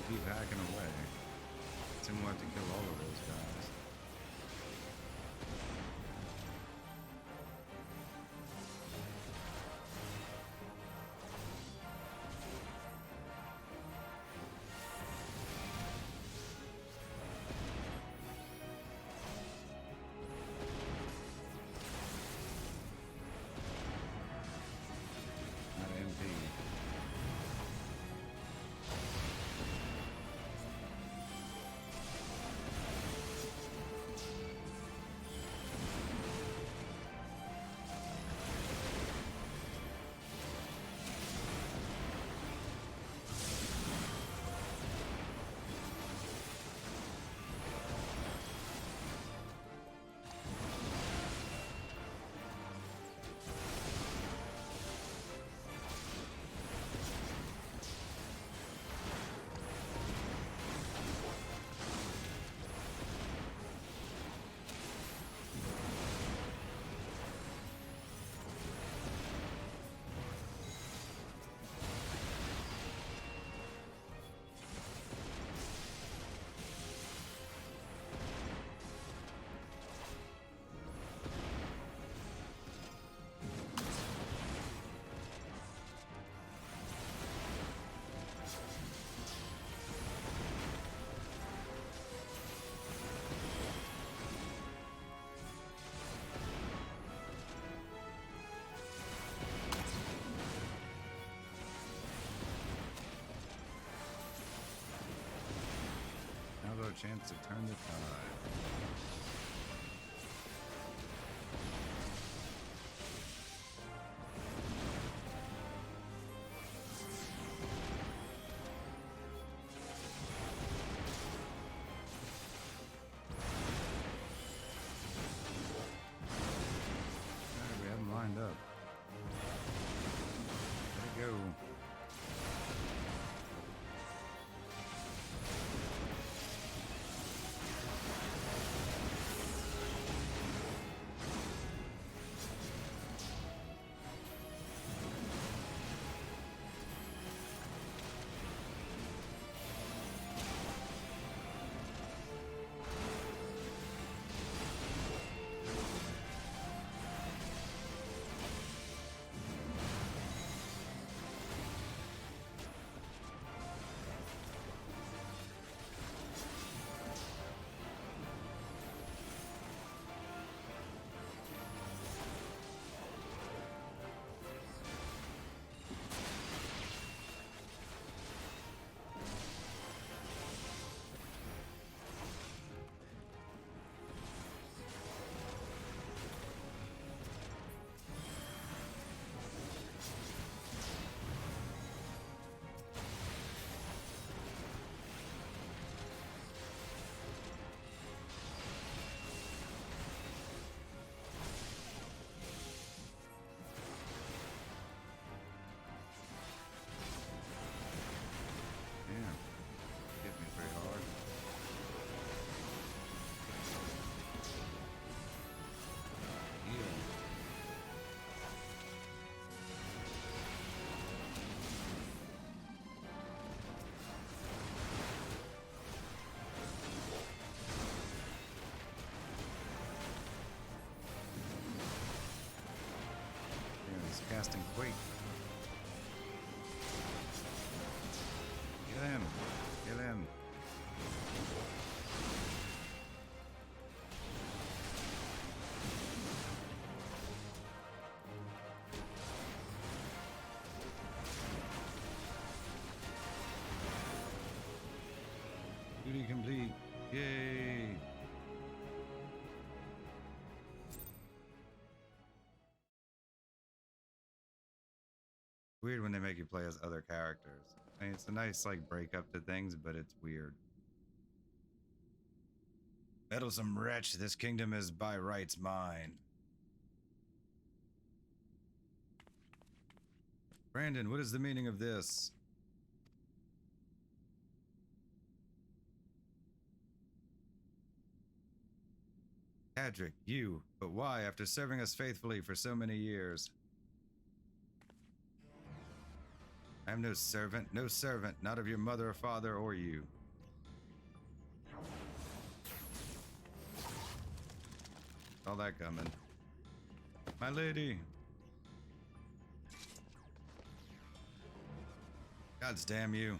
Keep hacking away. Tim will have to kill all of those guys. Not MP. Now a chance to turn the tide. Alright, we have them lined up. Let it go. Duty complete. Yay! Weird when they make you play as other characters. I mean, it's a nice like break up to things, but it's weird. Meddlesome wretch, this kingdom is by rights mine. Brandon, what is the meaning of this? Tadric, you, but why after serving us faithfully for so many years? I am no servant, not of your mother or father or you. Saw that coming. My lady. Gods damn you.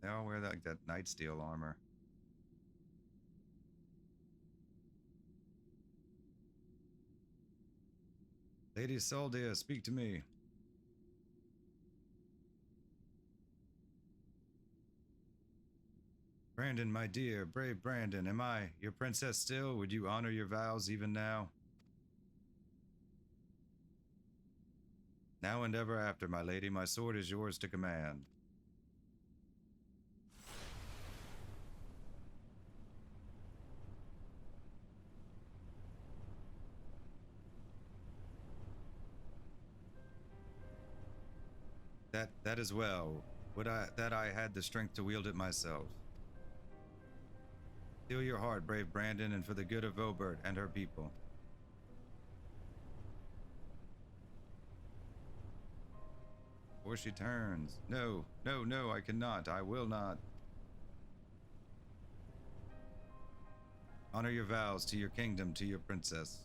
They all wear that night steel armor. Lady Soldia, speak to me. Brandon, my dear, brave Brandon, am I your princess still? Would you honor your vows even now? Now and ever after, my lady, my sword is yours to command. That as well. Would I had the strength to wield it myself. Steel your heart, brave Brandon, and for the good of Obert and her people. Before she turns. No, no, no, I cannot. I will not. Honor your vows to your kingdom, to your princess.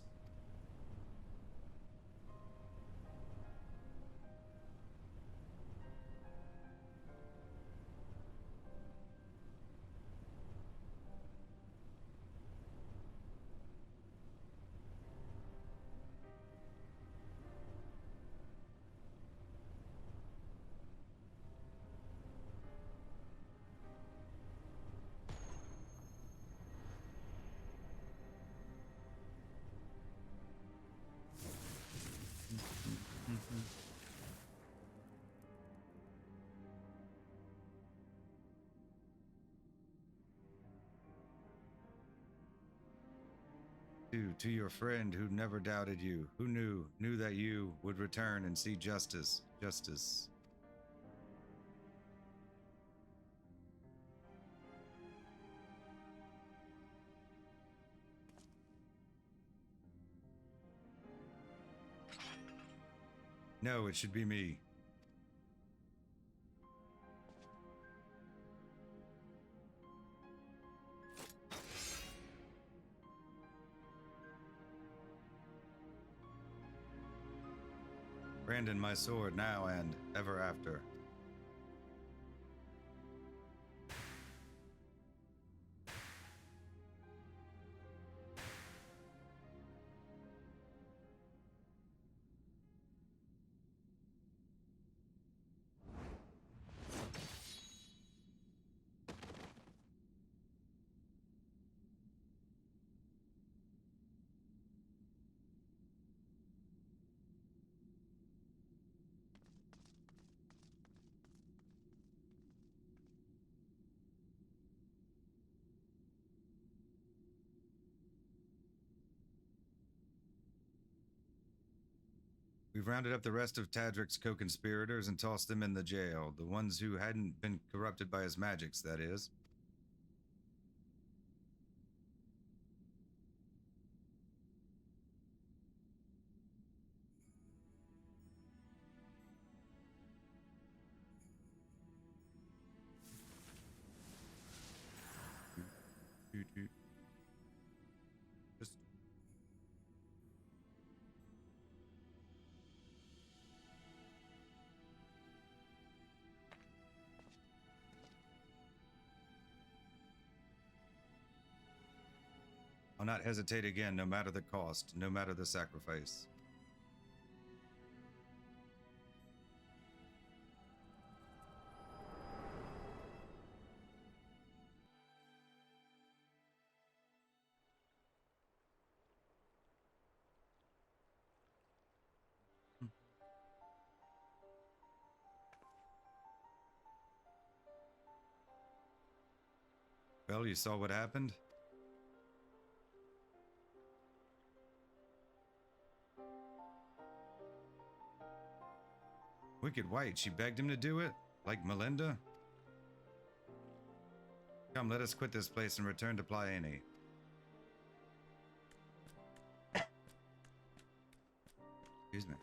To your friend who never doubted you, who knew that you would return and see justice. No, it should be me. Brandon, my sword, now and ever after. We've rounded up the rest of Tadric's co-conspirators and tossed them in the jail. The ones who hadn't been corrupted by his magics, that is. Just I'll not hesitate again, no matter the cost, no matter the sacrifice. Well, you saw what happened? Wicked White, she begged him to do it? Like Melinda? Come, let us quit this place and return to Pleione. Excuse me.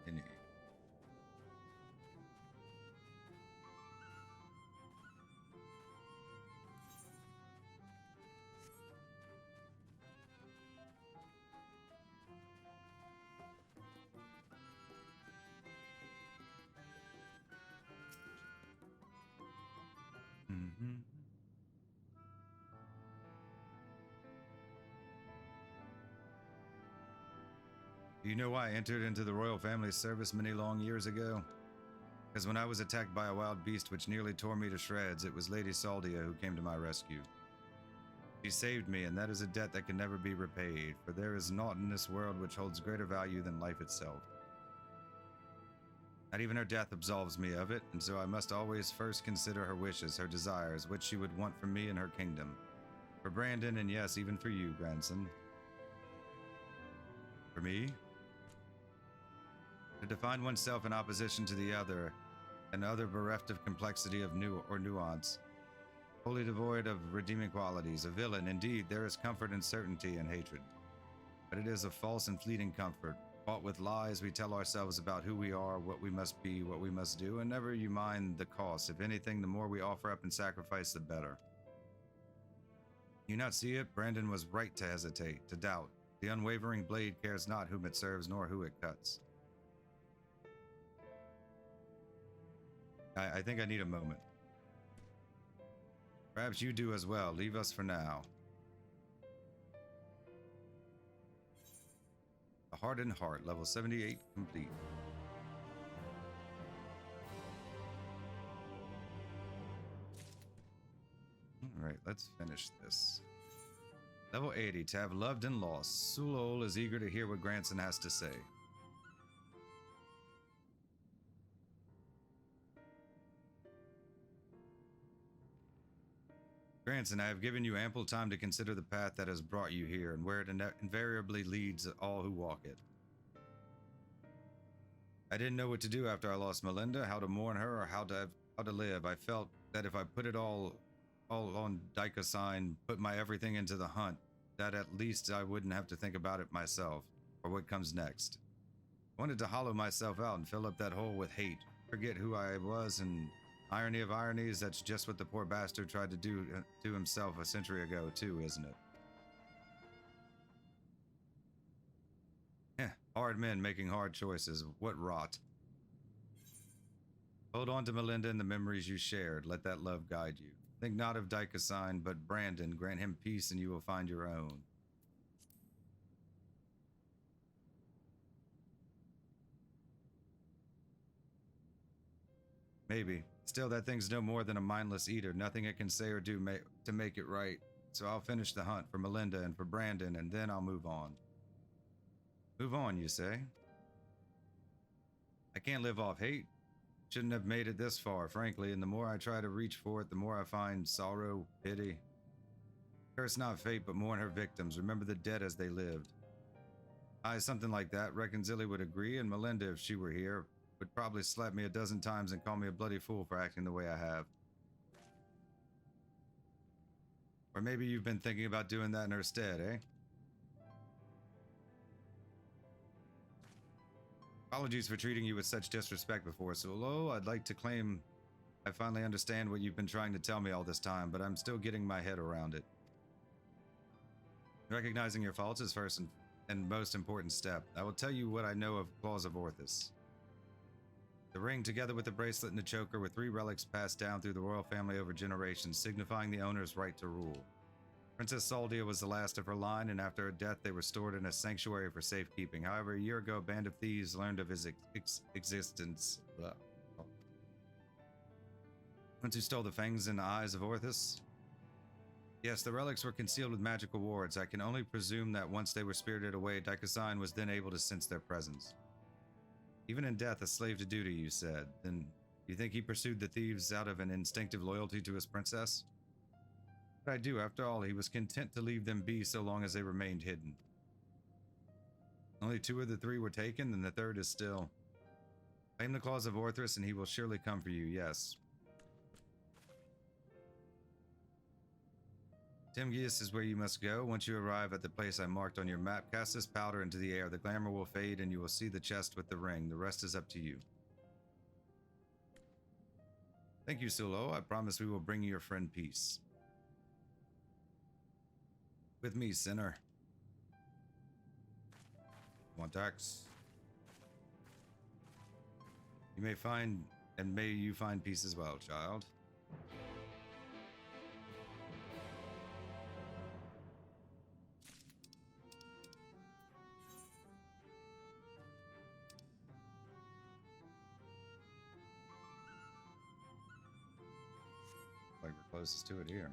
Any. Do you know why I entered into the royal family's service many long years ago? Because when I was attacked by a wild beast which nearly tore me to shreds, it was Lady Saldia who came to my rescue. She saved me, and that is a debt that can never be repaid, for there is naught in this world which holds greater value than life itself. Not even her death absolves me of it, and so I must always first consider her wishes, her desires, what she would want from me and her kingdom. For Brandon, and yes, even for you, grandson. For me? To define oneself in opposition to the other, and other bereft of complexity of nuance, wholly devoid of redeeming qualities, a villain, indeed, there is comfort in certainty and hatred. But it is a false and fleeting comfort. Bought with lies, we tell ourselves about who we are, what we must be, what we must do, and never you mind the cost. If anything, the more we offer up and sacrifice, the better. You not see it? Brandon was right to hesitate, to doubt. The unwavering blade cares not whom it serves, nor who it cuts. I think I need a moment. Perhaps you do as well. Leave us for now. A Hardened Heart, level 78 complete. Alright, let's finish this. Level 80, to have loved and lost. Sulol is eager to hear what Granson has to say. Granson, I have given you ample time to consider the path that has brought you here and where it invariably leads all who walk it. I didn't know what to do after I lost Melinda, how to mourn her or how to live. I felt that if I put it all on Daika-san, put my everything into the hunt, that at least I wouldn't have to think about it myself or what comes next. I wanted to hollow myself out and fill up that hole with hate, forget who I was, and irony of ironies, that's just what the poor bastard tried to do to himself a century ago, too, isn't it? Hard men making hard choices. What rot. Hold on to Melinda and the memories you shared. Let that love guide you. Think not of Daika-san, but Brandon. Grant him peace and you will find your own. Maybe. Still, that thing's no more than a mindless eater. Nothing it can say or do to make it right. So I'll finish the hunt for Melinda and for Brandon, and then I'll move on. Move on, you say? I can't live off hate. Shouldn't have made it this far, frankly, and the more I try to reach for it, the more I find sorrow, pity. Curse not fate, but mourn her victims. Remember the dead as they lived. Something like that. Reckon Zilly would agree, and Melinda, if she were here, would probably slap me a dozen times and call me a bloody fool for acting the way I have. Or maybe you've been thinking about doing that in her stead, eh? Apologies for treating you with such disrespect before, Solo. I'd like to claim I finally understand what you've been trying to tell me all this time, but I'm still getting my head around it. Recognizing your faults is first and most important step. I will tell you what I know of Claws of Orthus. The ring, together with the bracelet and the choker, were 3 relics passed down through the royal family over generations, signifying the owner's right to rule. Princess Saldia was the last of her line, and after her death, they were stored in a sanctuary for safekeeping. However, a year ago, a band of thieves learned of his existence. Once who stole the fangs and eyes of Orthus? Yes, the relics were concealed with magical wards. I can only presume that once they were spirited away, Daikasan was then able to sense their presence. Even in death, a slave to duty, you said. Then you think he pursued the thieves out of an instinctive loyalty to his princess? But I do. After all, he was content to leave them be so long as they remained hidden. Only 2 of the 3 were taken, and the 3rd is still. Claim the Claws of Orthus, and he will surely come for you, yes. Timgius is where you must go. Once you arrive at the place I marked on your map, cast this powder into the air. The glamour will fade, and you will see the chest with the ring. The rest is up to you. Thank you, Solo. I promise we will bring you your friend peace. With me, sinner. Montax. You may find, and may you find peace as well, child. Like we're closest to it here.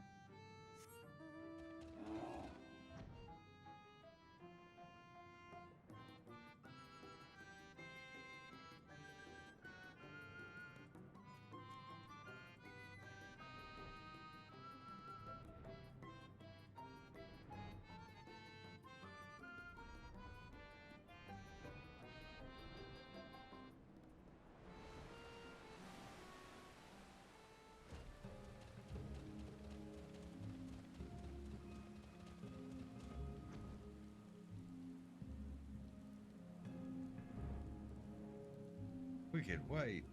We could wait.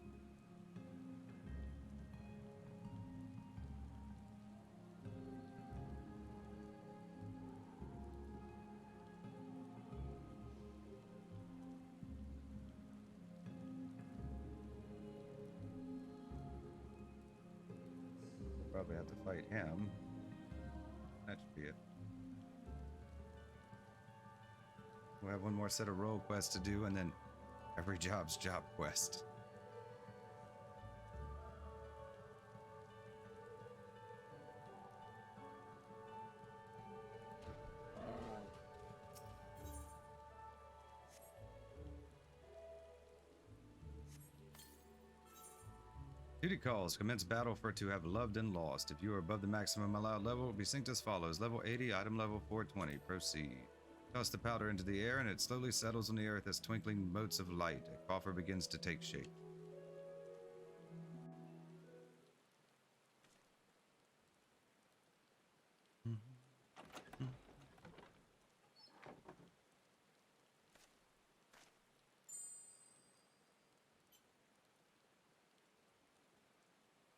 Probably have to fight him. That should be it. We'll have one more set of role quests to do, and then every job's job quest. Duty calls. Commence battle for to have loved and lost. If you are above the maximum allowed level, it will be synced as follows. Level 80, item level 420. Proceed. Toss the powder into the air, and it slowly settles on the earth as twinkling motes of light. A coffer begins to take shape.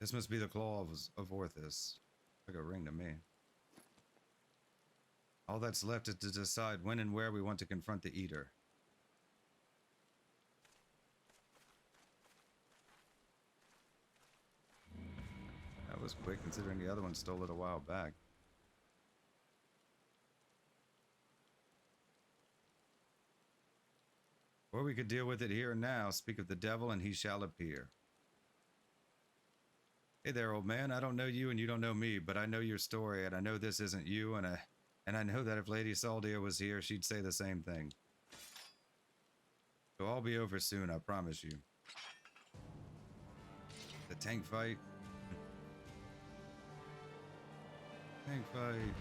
This must be the Claws of Orthus. Like a ring to me. All that's left is to decide when and where we want to confront the Eater. That was quick, considering the other one stole it a while back. Or we could deal with it here and now. Speak of the devil and he shall appear. Hey there, old man. I don't know you and you don't know me, but I know your story, and I know this isn't you, and I know that if Lady Saldia was here, she'd say the same thing. It'll all be over soon, I promise you. The tank fight. Tank fight.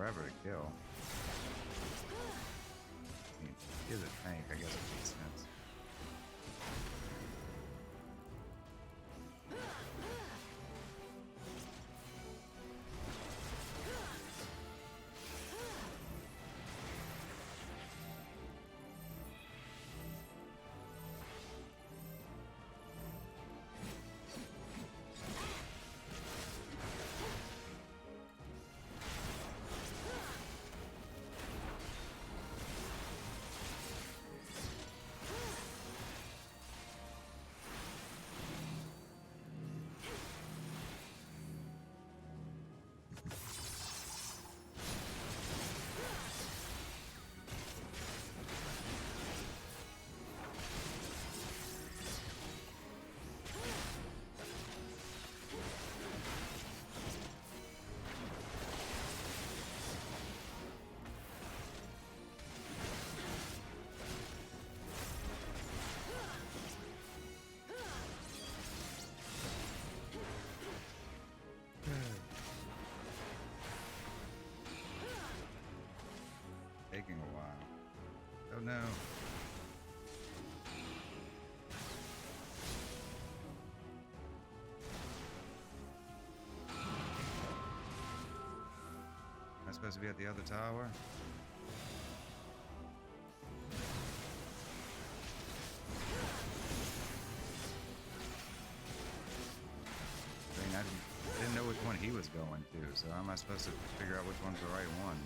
forever to kill. I mean, he is a tank, I guess it makes sense. Taking a while. Oh no. Am I supposed to be at the other tower? I didn't know which one he was going to, so how am I supposed to figure out which one's the right one?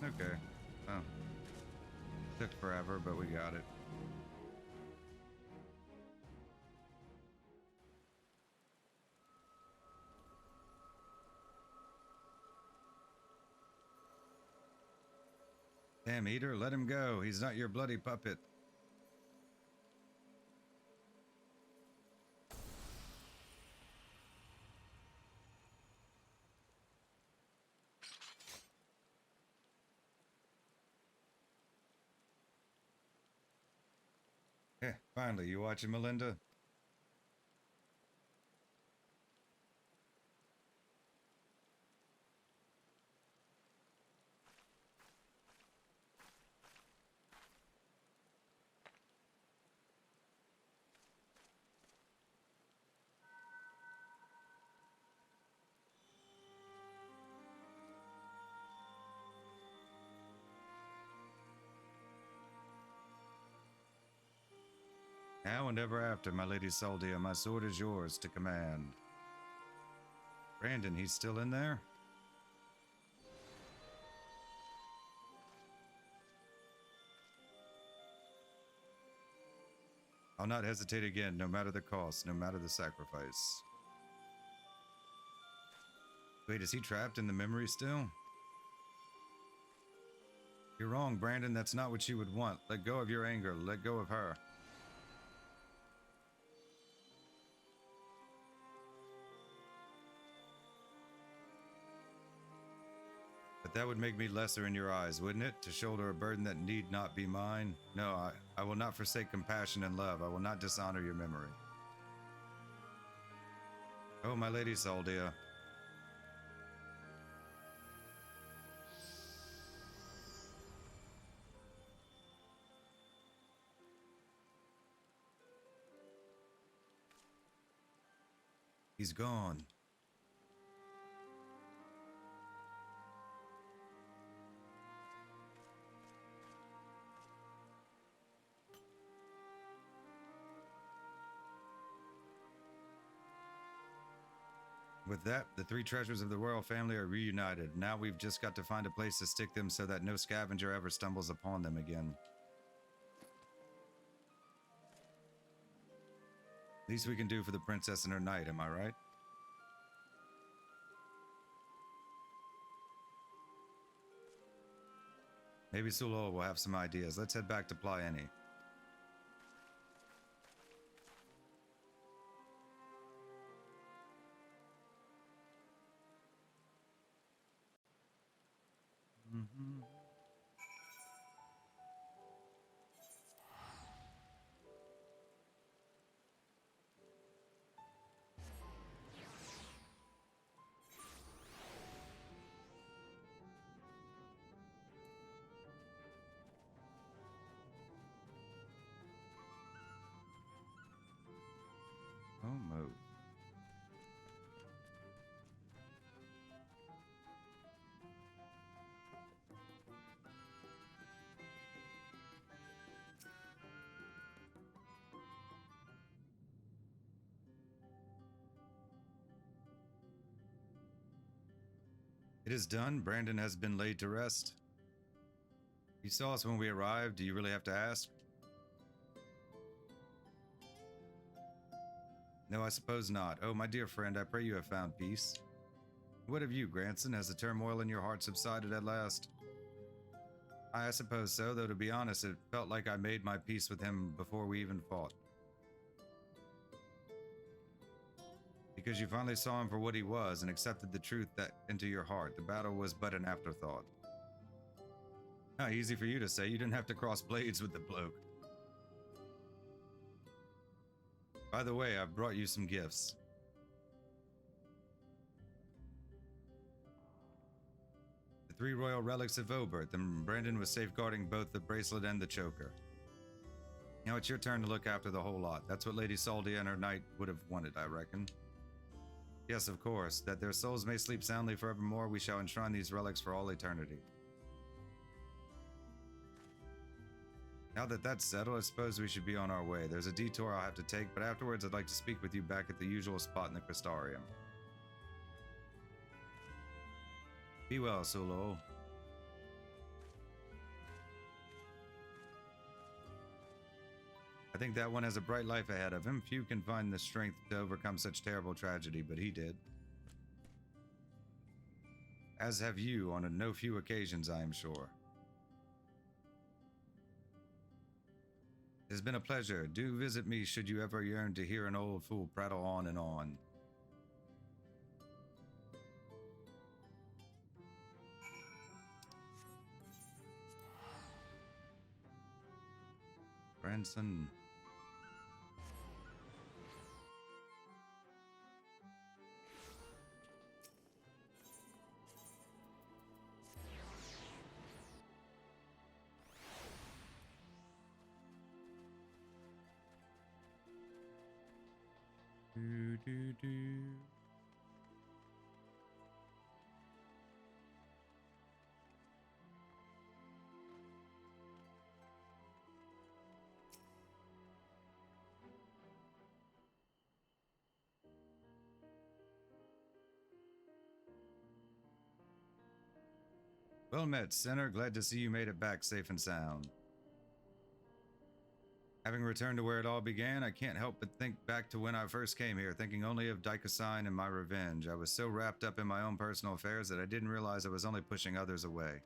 Okay. Oh. Took forever, but we got it. Damn, Eater, let him go. He's not your bloody puppet. Finally, you watching, Melinda? Now and ever after, my lady Saldia, my sword is yours to command. Brandon, he's still in there? I'll not hesitate again, no matter the cost, no matter the sacrifice. Wait, is he trapped in the memory still? You're wrong, Brandon. That's not what you would want. Let go of your anger. Let go of her. But that would make me lesser in your eyes, wouldn't it? To shoulder a burden that need not be mine? No, I will not forsake compassion and love. I will not dishonor your memory. Oh, my lady Saldia. He's gone. With that, the three treasures of the royal family are reunited. Now we've just got to find a place to stick them so that no scavenger ever stumbles upon them again. Least we can do for the princess and her knight, am I right? Maybe Sulol will have some ideas. Let's head back to Pleione. Almost. It is done. Brandon has been laid to rest. You saw us when we arrived. Do you really have to ask? No, I suppose not. Oh, my dear friend, I pray you have found peace. What of you, Granson? Has the turmoil in your heart subsided at last? I suppose so, though to be honest, it felt like I made my peace with him before we even fought. Because you finally saw him for what he was and accepted the truth that into your heart. The battle was but an afterthought. Ah, easy for you to say. You didn't have to cross blades with the bloke. By the way, I've brought you some gifts. The 3 royal relics of Obert, and Brandon was safeguarding both the bracelet and the choker. Now it's your turn to look after the whole lot. That's what Lady Saldia and her knight would have wanted, I reckon. Yes, of course. That their souls may sleep soundly forevermore, we shall enshrine these relics for all eternity. Now that that's settled, I suppose we should be on our way. There's a detour I'll have to take, but afterwards I'd like to speak with you back at the usual spot in the Crystarium. Be well, Sulol. I think that one has a bright life ahead of him. Few can find the strength to overcome such terrible tragedy, but he did. As have you on no few occasions, I am sure. It has been a pleasure. Do visit me should you ever yearn to hear an old fool prattle on and on. Grandson. Do, do, do. Well met, Sinner. Glad to see you made it back safe and sound. Having returned to where it all began, I can't help but think back to when I first came here, thinking only of Daikosine and my revenge. I was so wrapped up in my own personal affairs that I didn't realize I was only pushing others away.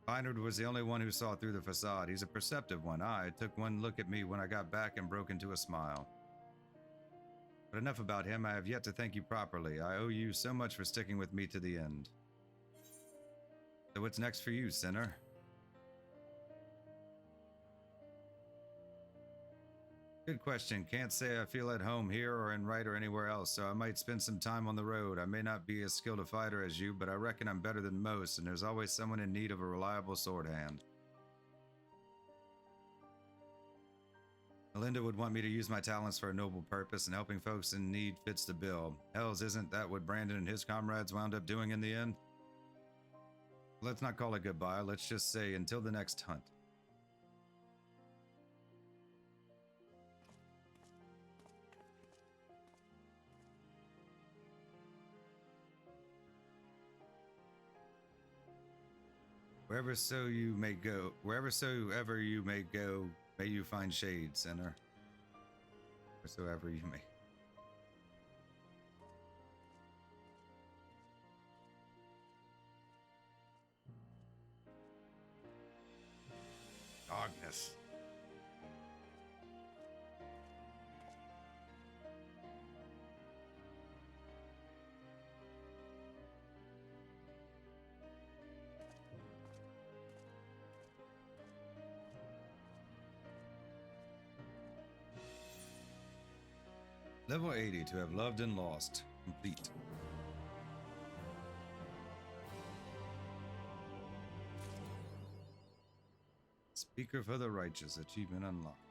Beinard was the only one who saw through the facade. He's a perceptive one. It took one look at me when I got back and broke into a smile. But enough about him. I have yet to thank you properly. I owe you so much for sticking with me to the end. So what's next for you, Sinner? Good question. Can't say I feel at home here or in Wright or anywhere else, so I might spend some time on the road. I may not be as skilled a fighter as you, but I reckon I'm better than most, and there's always someone in need of a reliable sword hand. Melinda would want me to use my talents for a noble purpose, and helping folks in need fits the bill. Hells, isn't that what Brandon and his comrades wound up doing in the end? Let's not call it goodbye. Let's just say until the next hunt. Wherever soever you may go, may you find shade, Sinner. Wheresoever you may. Darkness. Level 80 to have loved and lost. Complete. Speaker for the Righteous. Achievement unlocked.